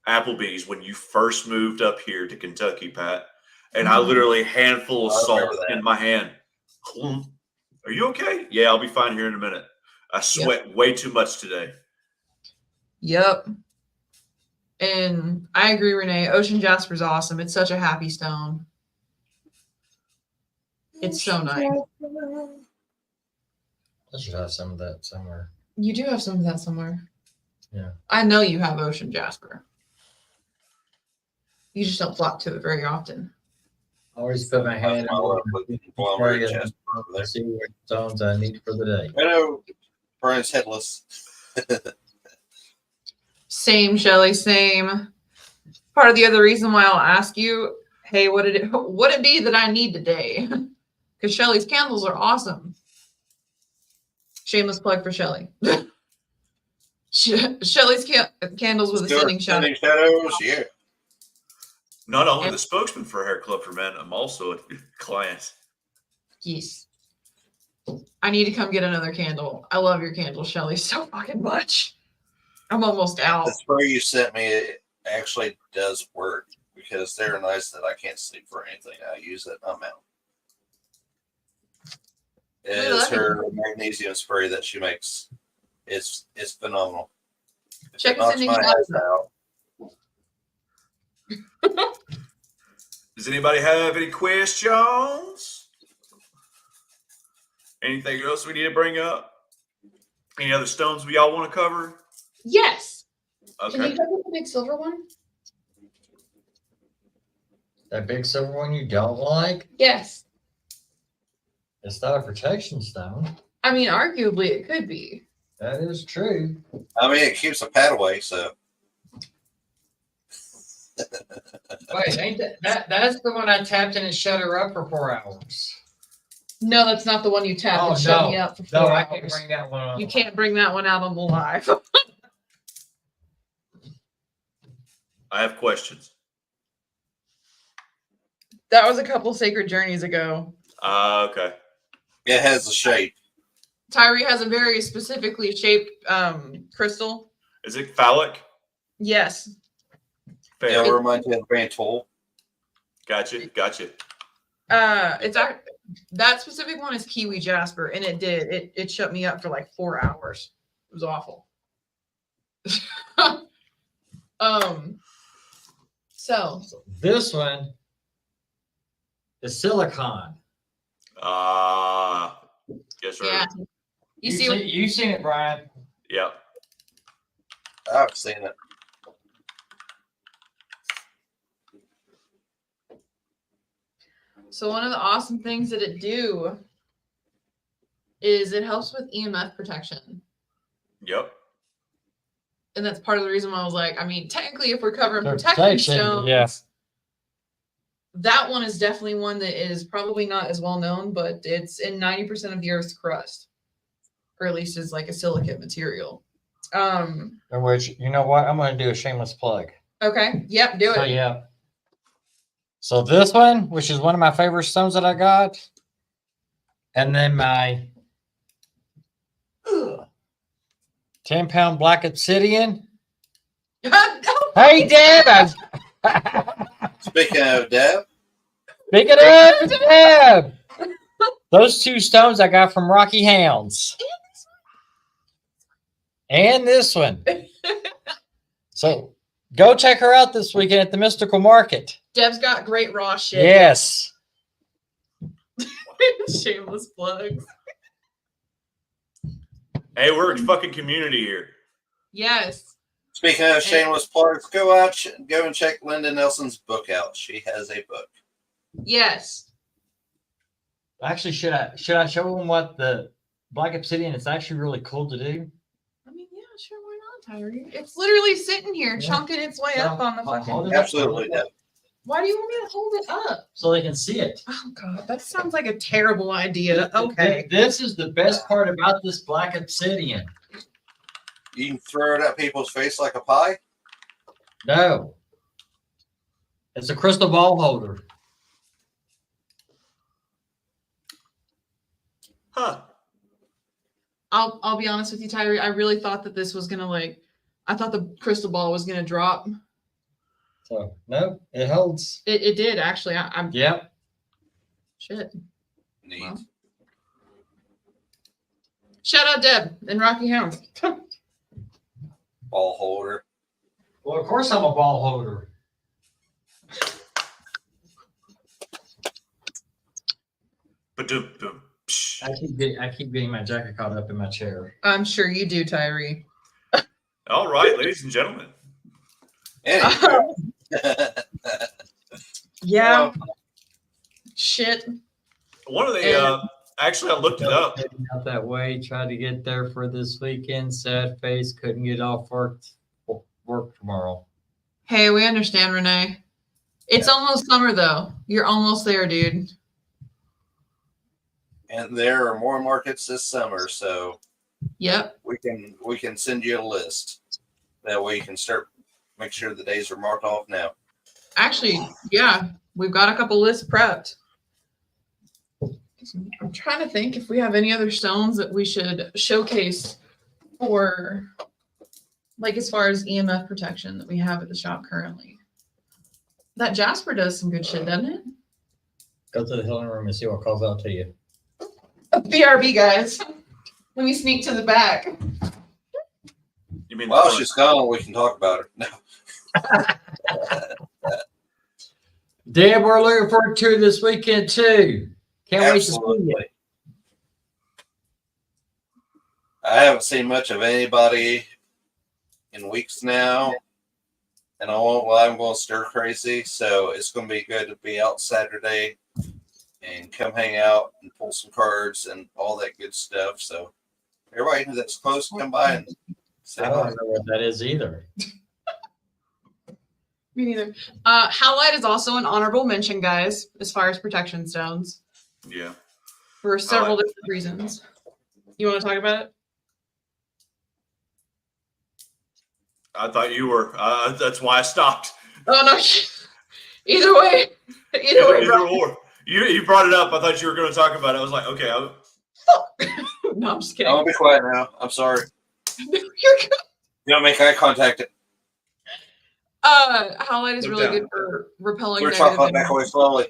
Applebee's when you first moved up here to Kentucky, Pat. And I literally handful of salt in my hand. Are you okay? Yeah, I'll be fine here in a minute. I sweat way too much today. Yep. And I agree, Renee. Ocean Jasper's awesome. It's such a happy stone. It's so nice. I should have some of that somewhere. You do have some of that somewhere. Yeah. I know you have Ocean Jasper. You just don't flock to it very often. I always put my hand Chest over there. to see what stones I need for the day. I know Brian's headless. Same, Shelly, same. Part of the other reason why I'll ask you, hey, what it be that I need today? Because Shelly's candles are awesome. Shameless plug for Shelly. Shelly's candles with ascending shadows. Yeah. Not only the spokesman for Hair Club for Men, I'm also a client. Yes. I need to come get another candle. I love your candle, Shelly, so fucking much. I'm almost out. The spray you sent me, it actually does work because they're nice that I can't sleep for anything. I use it, I'm out. It is her magnesium spray that she makes. It's phenomenal. Check ascending shadows out. Does anybody have any questions? Anything else we need to bring up? Any other stones we all want to cover? Yes. Okay. Can you cover the big silver one? That big silver one you don't like? Yes. It's not a protection stone. I mean, arguably it could be. That is true. I mean, it keeps a pat away, so. Wait, ain't that's the one I tapped and it shut her up for 4 hours. No, that's not the one you tapped. Oh, It shut no. me up for 4 No, hours. I can't bring that one on. You can't bring that one out on the live. I have questions. That was a couple sacred journeys ago. Okay. It has a shape. Tyree has a very specifically shaped crystal. Is it phallic? Yes. Yeah, it reminds me of Van Toll. Gotcha. That specific one is Kiwi Jasper, and it shut me up for like 4 hours. It was awful. So This one is silicon. Yes, sir. yeah, You've seen it, Brian. Yep. I've seen it. So one of the awesome things that it do is it helps with EMF protection. Yep. And that's part of the reason why I was like, I mean, technically, if we're covering protection Protection, stones, yeah. that one is definitely one that is probably not as well known, but it's in 90% of the Earth's crust, or at least is like a silicate material. In which, you know what? I'm going to do a shameless plug. Okay. Yep. Do it. So, yeah. So this one, which is one of my favorite stones that I got, and then my 10-pound black obsidian. Hey, Deb! Speaking of Deb, Speaking of Deb, those two stones I got from Rocky Hounds. And this one. So go check her out this weekend at the Mystical Market. Deb's got great raw shit. Yes. Shameless plugs. Hey, we're a fucking community here. Yes. speaking of shameless plugs, go and check Linda Nelson's book out. She has a book. Yes. Actually, should I show them what the black obsidian is actually really cool to do? I mean, yeah, sure, why not, Tyree? It's literally sitting here, Yeah. chunking its way up on the Hold fucking. it up. Absolutely, Deb. Why do you want me to hold it up? So they can see it. Oh God, that sounds like a terrible idea. Okay. This is the best part about this black obsidian. You can throw it at people's face like a pie. No. It's a crystal ball holder. Huh. I'll be honest with you, Tyree. I really thought that this was gonna I thought the crystal ball was gonna drop. So no, it holds. It did actually. I'm Yep. shit. Neat. Wow. Shout out Deb and Rocky Hounds. Ball holder. Well, of course I'm a ball holder. Ba-dum-dum. I keep getting my jacket caught up in my chair. I'm sure you do, Tyree. All right, ladies and gentlemen. Anyway. Yeah. Shit. One of the actually I looked it up. Heading out that way, tried to get there for this weekend. Sad face, couldn't get off work tomorrow. Hey, we understand, Renee. It's almost summer though. You're almost there, dude. And there are more markets this summer, so Yep. we can send you a list. That way you can start make sure the days are marked off now. Actually, yeah, we've got a couple lists prepped. I'm trying to think if we have any other stones that we should showcase for, like, as far as EMF protection that we have at the shop currently. That Jasper does some good shit, doesn't it? Go to the healing room and see what calls out to you. BRB, guys. Let me sneak to the back. You mean Well, she's gone. We can talk about her. No. Deb, we're looking forward to this weekend too. Can't wait to see you. Absolutely. I haven't seen much of anybody in weeks now, and I won't lie, I'm going stir crazy. So it's going to be good to be out Saturday and come hang out and pull some cards and all that good stuff. So everybody that's close, come by and say I hi. don't know what that is either. Me neither. Howlite is also an honorable mention, guys, as far as protection stones Yeah. for several different reasons. You want to talk about it? I thought you were. That's why I stopped. Oh no! Either way, bro. Or. You brought it up. I thought you were going to talk about it. I was like, okay. No, I'm just kidding. I'll be quiet now. I'm sorry. You're good. You don't make eye contact. Howlite is No really doubt. good for repelling We're negative talking back away slowly.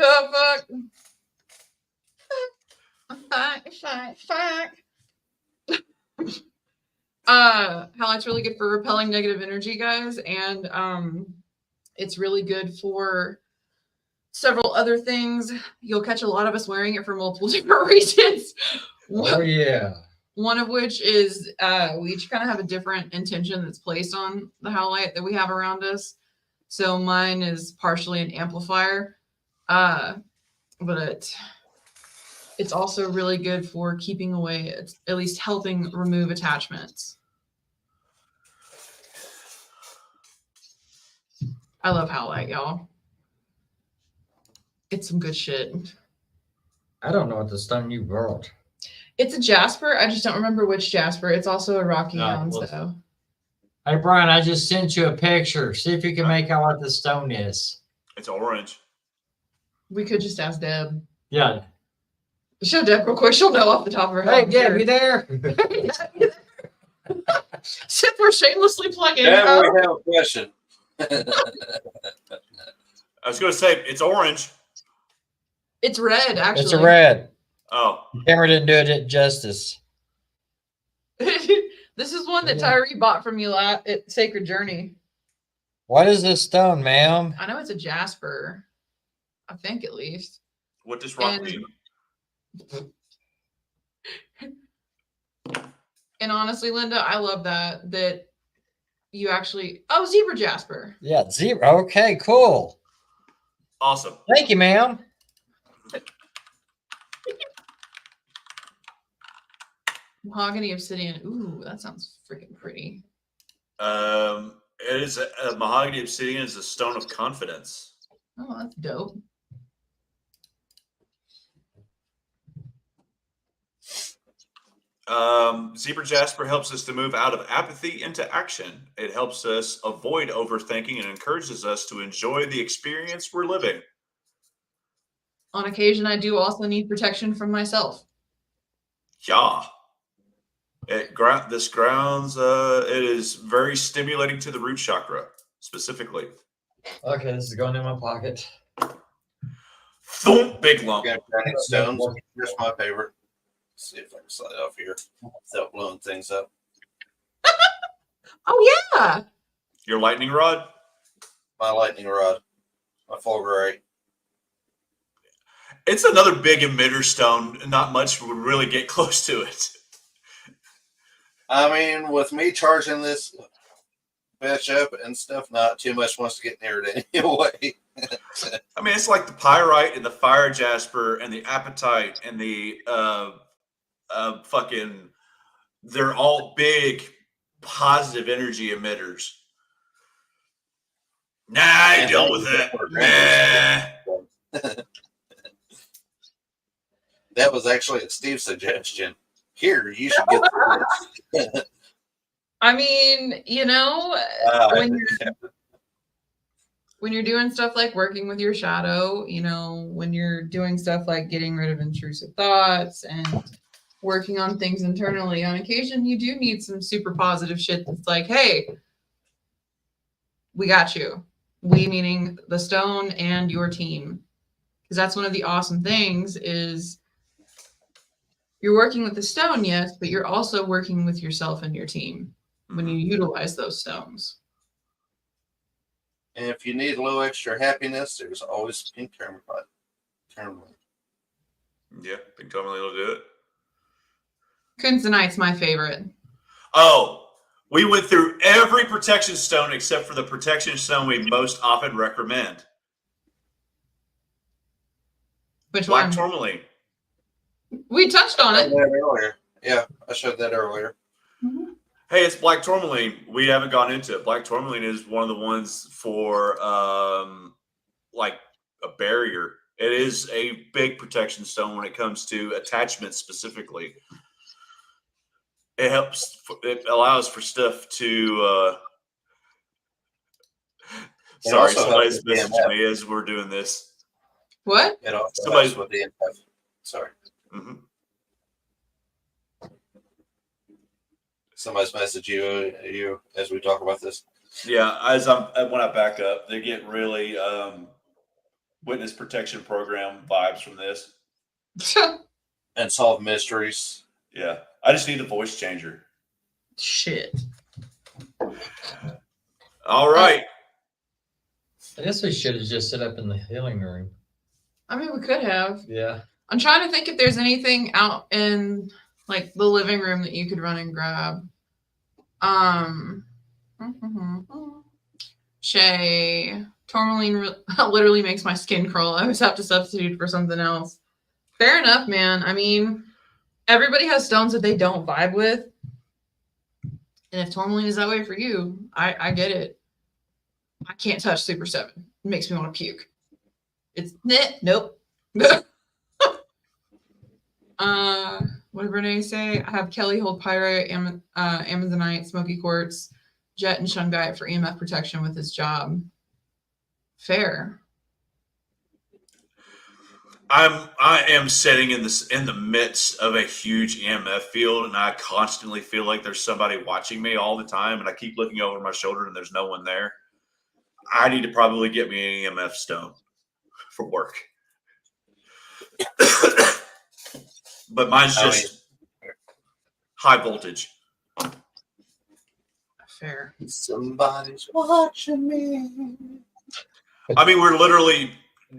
Oh, fuck. Howlite's really good for repelling negative energy, guys, and it's really good for several other things. You'll catch a lot of us wearing it for multiple different reasons. Oh yeah. One of which is we each kind of have a different intention that's placed on the howlite that we have around us. So mine is partially an amplifier. but it's also really good for keeping away, it's at least helping remove attachments. I love Howlite, y'all. It's some good shit. I don't know what the stone you brought. It's a jasper. I just don't remember which jasper. It's also a rocky hound, though. Hey, Brian, I just sent you a picture. See if you can make out what the stone is. It's orange. We could just ask Deb. Yeah. Show Deb real quick. She'll know off the top of her head. Hey, Deb, you there? Since we're shamelessly plugging. Yeah, we have a question. I was going to say, it's orange. It's red, actually. It's a red. Oh. Camera didn't do it justice. This is one that Tyree bought from you at Sacred Journey. What is this stone, ma'am? I know it's a jasper. I think, at least. What does rock mean? And honestly, Linda, I love that you actually... Oh, zebra jasper. Yeah, zebra. Okay, cool. Awesome. Thank you, ma'am. Mahogany obsidian. Ooh, that sounds freaking pretty. It is a mahogany obsidian is a stone of confidence. Oh, that's dope. Zebra jasper helps us to move out of apathy into action. It helps us avoid overthinking and encourages us to enjoy the experience we're living. On occasion, I do also need protection from myself. Yeah. This grounds, it is very stimulating to the root chakra, specifically. Okay, this is going in my pocket. Thump, big lump. Got granite stones. Here's my favorite. Let's see if I can slide it off here without blowing things up. Oh, yeah. Your lightning rod? My lightning rod. My fulgurite. It's another big emitter stone. Not much would really get close to it. I mean, with me charging this bitch up and stuff, not too much wants to get near it anyway. I mean, it's like the pyrite and the fire jasper and the apatite and the fucking, they're all big positive energy emitters. Nah, I dealt with that. Nah. That was actually a Steve's suggestion. Here, you should get this. I mean, when you're doing stuff like working with your shadow, when you're doing stuff like getting rid of intrusive thoughts and working on things internally, on occasion, you do need some super positive shit that's like, hey, we got you. We meaning the stone and your team. Because that's one of the awesome things is you're working with the stone, yes, but you're also working with yourself and your team when you utilize those stones. And if you need a little extra happiness, there's always pink tourmaline. Yeah, pink tourmaline will do it. Kunzonite's my favorite. Oh, we went through every protection stone except for the protection stone we most often recommend. Which Black one? tourmaline. We touched on it. Earlier. Yeah, I showed that earlier. Mm-hmm. Hey, it's black tourmaline. We haven't gone into it. Black tourmaline is one of the ones for like a barrier. It is a big protection stone when it comes to attachments specifically. It helps. It allows for stuff to. Sorry, somebody's messaging me as we're doing this. What? It also Somebody's helps with the EMF. Sorry. Mm-hmm. Somebody's messaged you as we talk about this. Yeah, when I back up, they get really witness protection program vibes from this. And solve mysteries. Yeah, I just need a voice changer. Shit. All right. I guess we should have just set up in the healing room. I mean, we could have. Yeah. I'm trying to think if there's anything out in like the living room that you could run and grab. Shay, Tourmaline literally makes my skin crawl. I always have to substitute for something else. Fair enough, man. I mean, everybody has stones that they don't vibe with. And if tourmaline is that way for you, I get it. I can't touch Super 7. It makes me want to puke. It's nope. What did Renee say? I have Kelly hold pyrite, Amazonite, smoky quartz, jet, and shungite for EMF protection with his job. Fair. I am sitting in the midst of a huge EMF field, and I constantly feel like there's somebody watching me all the time, and I keep looking over my shoulder and there's no one there. I need to probably get me an EMF stone for work. But mine's just high voltage. Fair. Somebody's watching me. I mean, we're literally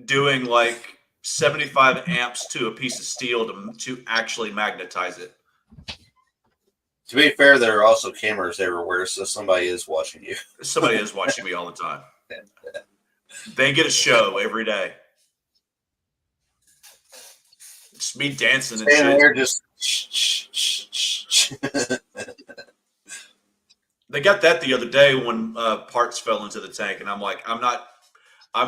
doing like 75 amps to a piece of steel to actually magnetize it. To be fair, there are also cameras everywhere, so somebody is watching you. Somebody is watching me all the time. They get a show every day. It's me dancing and Standing shit. there just. They got that the other day when parts fell into the tank, and I'm like, I'm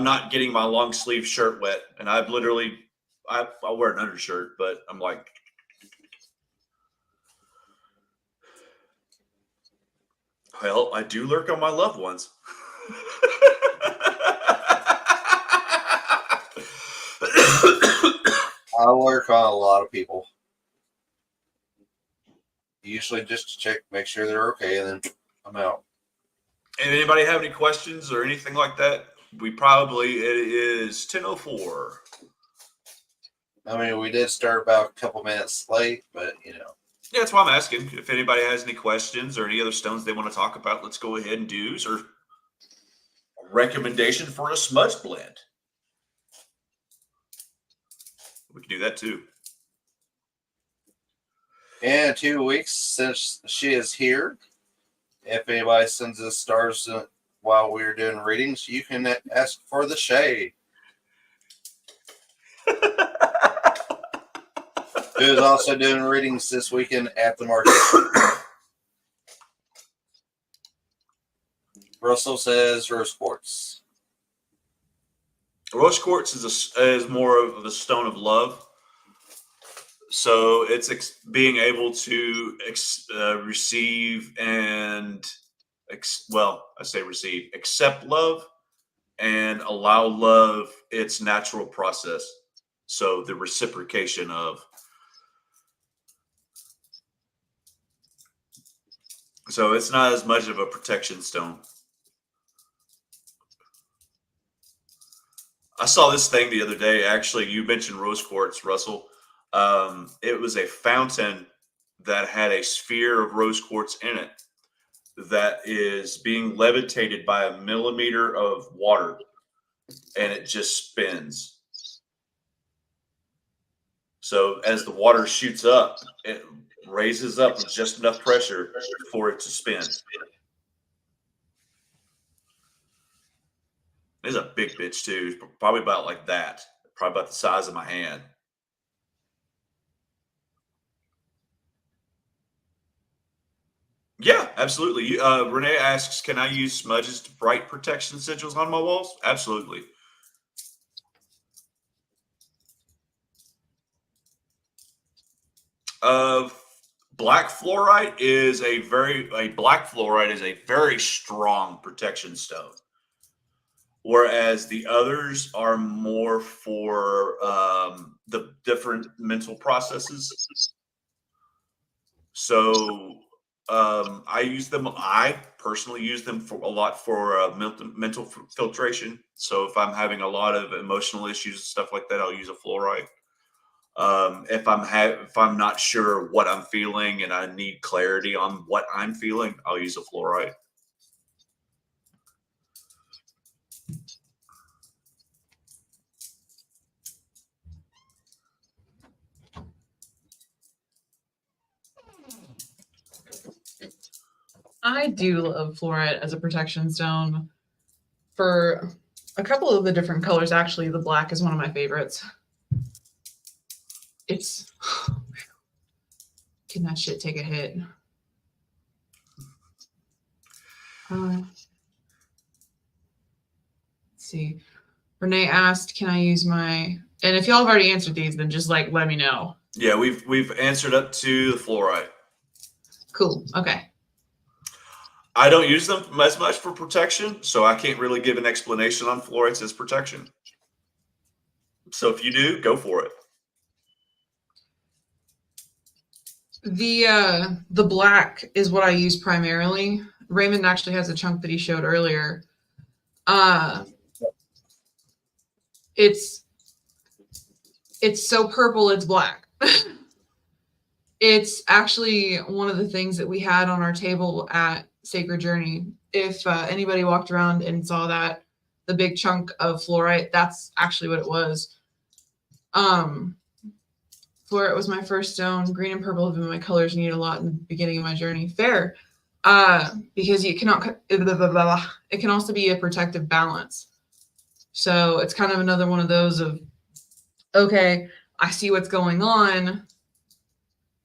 not getting my long sleeve shirt wet, and I've literally, I'll wear an undershirt, but I'm like, well, I do lurk on my loved ones. I work on a lot of people. Usually just to check, make sure they're okay, and then I'm out. And anybody have any questions or anything like that? It is 10:04. I mean, we did start about a couple minutes late, but you know. Yeah, that's why I'm asking. If anybody has any questions or any other stones they want to talk about, let's go ahead and do. Or a recommendation for a smudge blend. We can do that too. In 2 weeks, since she is here, if anybody sends us stars while we're doing readings, you can ask for the shade. Who's also doing readings this weekend at the market. Russell says rose quartz. Rose quartz is more of the stone of love. So it's being able to receive and accept love and allow love its natural process. So the reciprocation of. So it's not as much of a protection stone. I saw this thing the other day. Actually, you mentioned rose quartz, Russell. It was a fountain that had a sphere of rose quartz in it that is being levitated by a millimeter of water, and it just spins. So as the water shoots up, it raises up with just enough pressure for it to spin. It's a big bitch too. It's probably about like that. Probably about the size of my hand. Yeah, absolutely. Renee asks, can I use smudges to bright protection sigils on my walls? Absolutely. Black fluorite is a very strong protection stone. Whereas the others are more for the different mental processes. So I personally use them for a lot for mental filtration. So if I'm having a lot of emotional issues and stuff like that, I'll use a fluorite. If I'm not sure what I'm feeling and I need clarity on what I'm feeling, I'll use a fluorite. I do love fluorite as a protection stone for a couple of the different colors. Actually, the black is one of my favorites. It's can that shit take a hit? Let's see. Renee asked, "Can I use my?" And if y'all have already answered these, then just like let me know. Yeah, we've answered up to the fluorite. Cool. Okay. I don't use them as much for protection, so I can't really give an explanation on fluorites as protection. So if you do, go for it. The black is what I use primarily. Raymond actually has a chunk that he showed earlier. It's so purple, it's black. It's actually one of the things that we had on our table at Sacred Journey. If anybody walked around and saw that, the big chunk of fluorite, that's actually what it was. Fluorite was my first stone. Green and purple have been my colors needed a lot in the beginning of my journey. Fair. Because you cannot, it can also be a protective balance. So it's kind of another one of those of, okay, I see what's going on.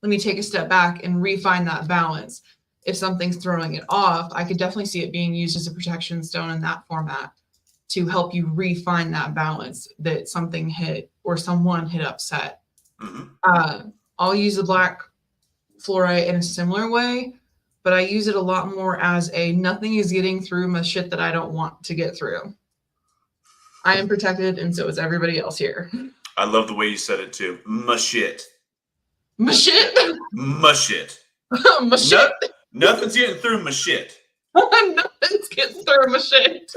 Let me take a step back and refine that balance. If something's throwing it off, I could definitely see it being used as a protection stone in that format to help you refine that balance that something hit or someone hit upset. Mm-hmm. I'll use the black fluorite in a similar way, but I use it a lot more as a nothing is getting through my shit that I don't want to get through. I am protected, and so is everybody else here. I love the way you said it too. My shit. My shit. My shit. My shit. Nothing's getting through my shit. Nothing's getting through my shit.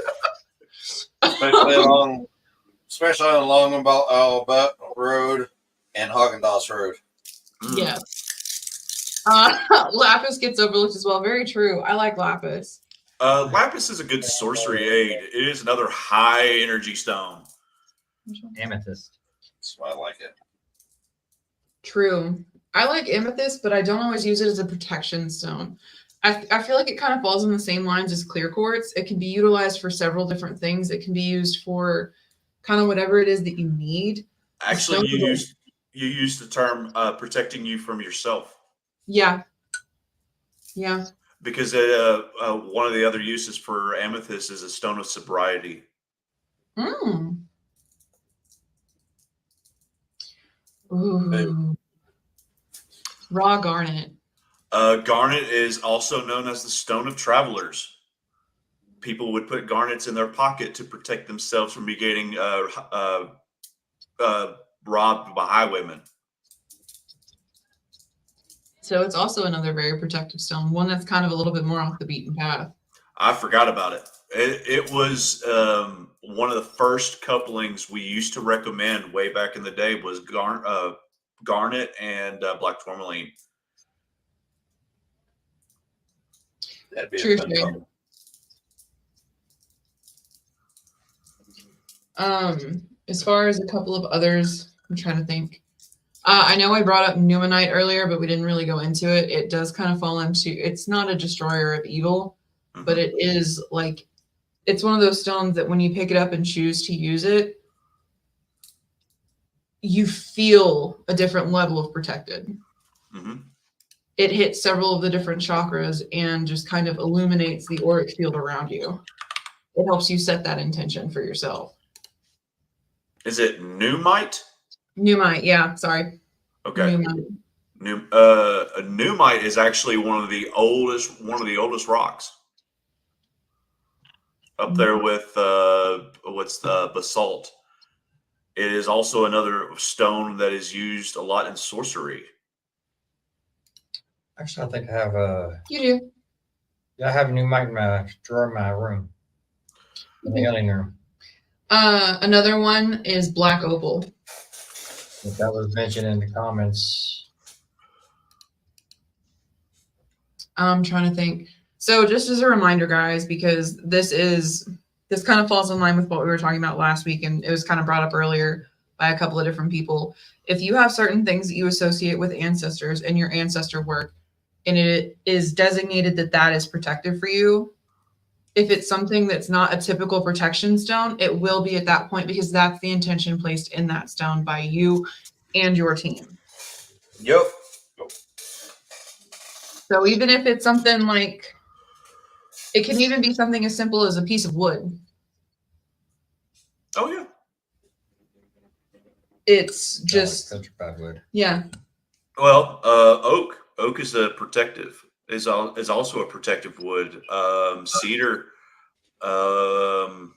Especially along Alabama Road and Haagen-Dazs Road. Yeah. Lapis gets overlooked as well. Very true. I like lapis. Lapis is a good sorcery aid. It is another high energy stone. Amethyst. That's why I like it. True. I like amethyst, but I don't always use it as a protection stone. I feel like it kind of falls in the same lines as clear quartz. It can be utilized for several different things. It can be used for kind of whatever it is that you need. Actually, you use the term protecting you from yourself. Yeah. Yeah. Because one of the other uses for amethyst is a stone of sobriety. Mm. Ooh. Raw garnet. Garnet is also known as the stone of travelers. People would put garnets in their pocket to protect themselves from getting robbed by highwaymen. So it's also another very protective stone, one that's kind of a little bit more off the beaten path. I forgot about it. It was one of the first couplings we used to recommend way back in the day was garnet and black tourmaline. That'd be True. As far as a couple of others, I'm trying to think. I know I brought up Numenite earlier, but we didn't really go into it. It does kind of fall into, it's not a destroyer of evil, but it is like, it's one of those stones that when you pick it up and choose to use it, you feel a different level of protected. Mm-hmm. It hits several of the different chakras and just kind of illuminates the auric field around you. It helps you set that intention for yourself. Is it Numite? Numite, yeah, sorry. Okay. Numite is actually one of the oldest rocks. Up there with what's the basalt. It is also another stone that is used a lot in sorcery. Actually, I think I have You do. Yeah, I have a Numite in my drawer in my room. In the living room. Another one is black opal. That was mentioned in the comments. I'm trying to think. So just as a reminder, guys, because this kind of falls in line with what we were talking about last week, and it was kind of brought up earlier by a couple of different people. If you have certain things that you associate with ancestors in your ancestor work, and it is designated that is protective for you, if it's something that's not a typical protection stone, it will be at that point because that's the intention placed in that stone by you and your team. Yep. So even if it's something like, it can even be something as simple as a piece of wood. Oh yeah. It's just, petrified wood. yeah. Well, oak. Oak is a protective. Is also a protective wood. Cedar. I'm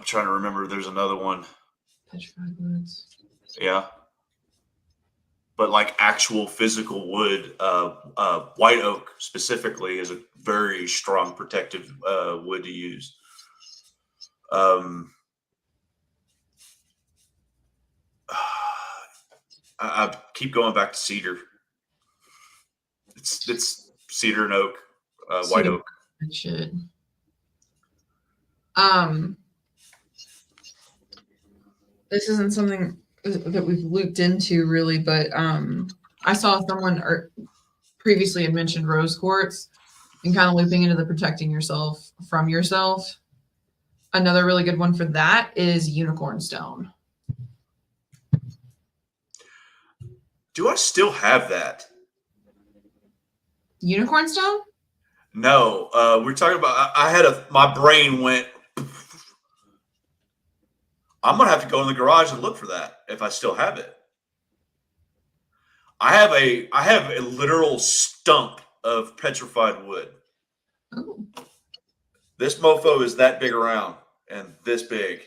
trying to remember. There's another one. Petrified woods. Yeah. But like actual physical wood, white oak specifically is a very strong protective wood to use. I keep going back to cedar. It's cedar and oak, white oak. It should. This isn't something that we've looped into really, but I saw someone previously had mentioned rose quartz and kind of looping into the protecting yourself from yourself. Another really good one for that is unicorn stone. Do I still have that? Unicorn stone? No, we're talking about. I had my brain went. I'm gonna have to go in the garage and look for that if I still have it. I have a literal stump of petrified wood. Oh. This mofo is that big around and this big.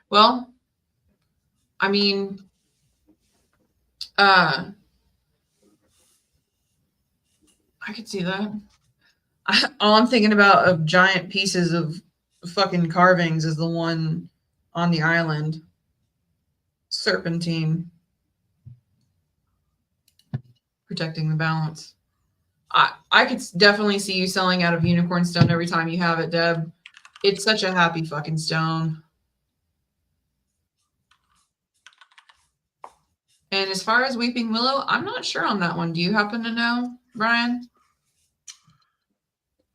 Well, I mean, I could see that. All I'm thinking about of giant pieces of fucking carvings is the one on the island. Serpentine. Protecting the balance. I could definitely see you selling out of unicorn stone every time you have it, Deb. It's such a happy fucking stone. And as far as Weeping Willow, I'm not sure on that one. Do you happen to know, Brian?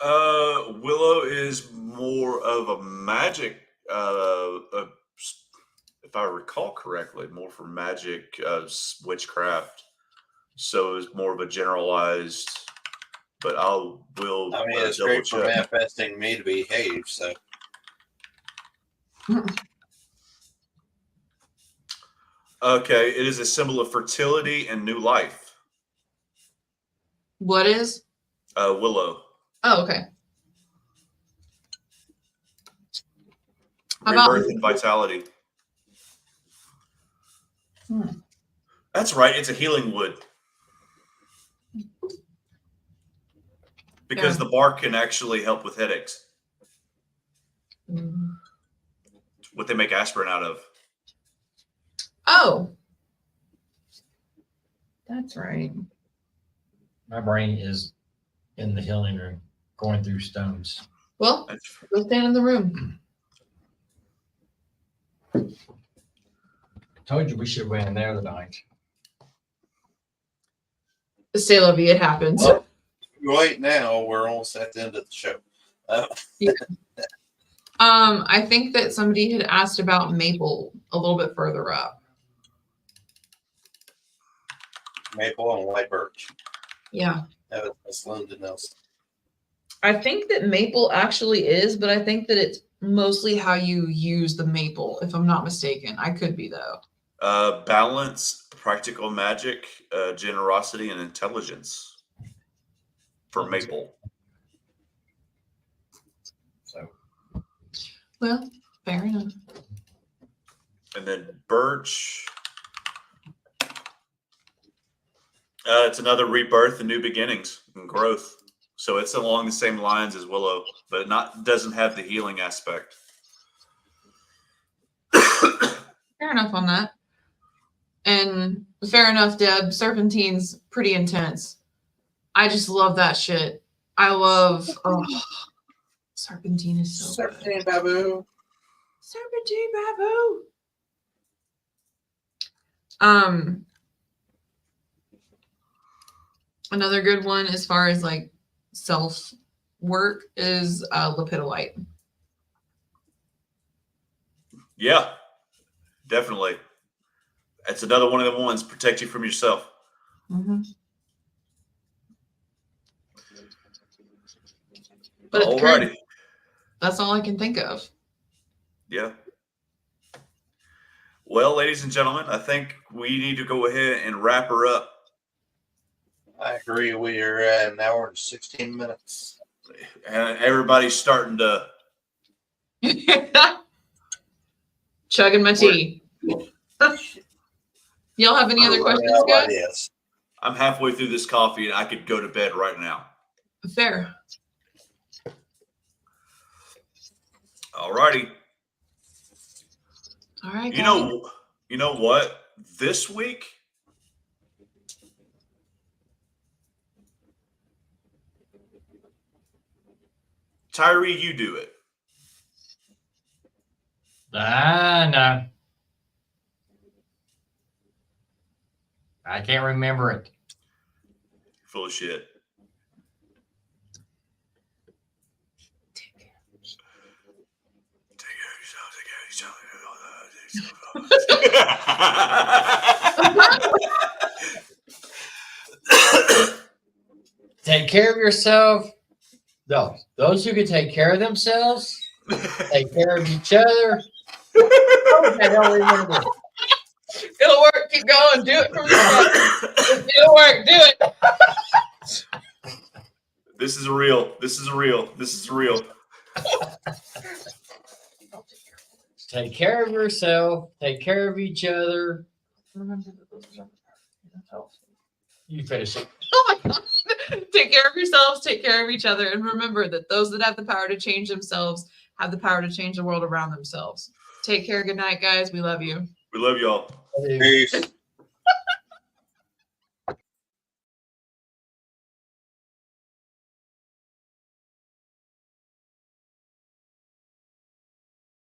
Willow is more of a magic, if I recall correctly, more for magic, witchcraft. So it's more of a generalized. But I mean, it's double great for check. manifesting me to behave. So Okay, it is a symbol of fertility and new life. What is? Willow. Oh, okay. How about Rebirth and vitality. That's right. It's a healing wood. Because Yeah. the bark can actually help with headaches. What they make aspirin out of. Oh, that's right. My brain is in the healing room, going through stones. Well, go stand in the room. Told you we should win there tonight. C'est la vie, it happens. well, right now we're almost at the end of the show. Yeah. I think that somebody had asked about maple a little bit further up. Maple and white birch. Yeah. That's Linda Nelson. I think that maple actually is, but I think that it's mostly how you use the maple, if I'm not mistaken. I could be, though. Balance, practical magic, generosity, and intelligence for maple. So, Well, fair enough. And then birch. It's another rebirth and new beginnings and growth. So it's along the same lines as willow, but it doesn't have the healing aspect. Fair enough on that. And fair enough, Deb. Serpentine's pretty intense. I just love that shit. I love Serpentine is so Serpentine Babu. Serpentine Babu. Another good one as far as like self work is lepidolite. Yeah, definitely. That's another one of the ones protect you from yourself. Mm-hmm. But Alrighty. That's all I can think of. Yeah. Well, ladies and gentlemen, I think we need to go ahead and wrap her up. I agree. We are at an hour and 16 minutes. And everybody's starting to. Chugging my tea. Y'all have any other questions, guys? Yes. I'm halfway through this coffee and I could go to bed right now. Fair. All righty. All right. You know what? This week, Tyree, you do it. No. I can't remember it. Full of shit. Take care of yourself. No, those who can take care of themselves, take care of each other. I don't remember. It'll work. Keep going. Do it from the It'll work. Do it. This is real. This is real. This is real. Take care of yourself. Take care of each other. You finish it. Oh my gosh. Take care of yourselves. Take care of each other. And remember that those that have the power to change themselves have the power to change the world around themselves. Take care. Good night, guys. We love you. We love y'all. Peace.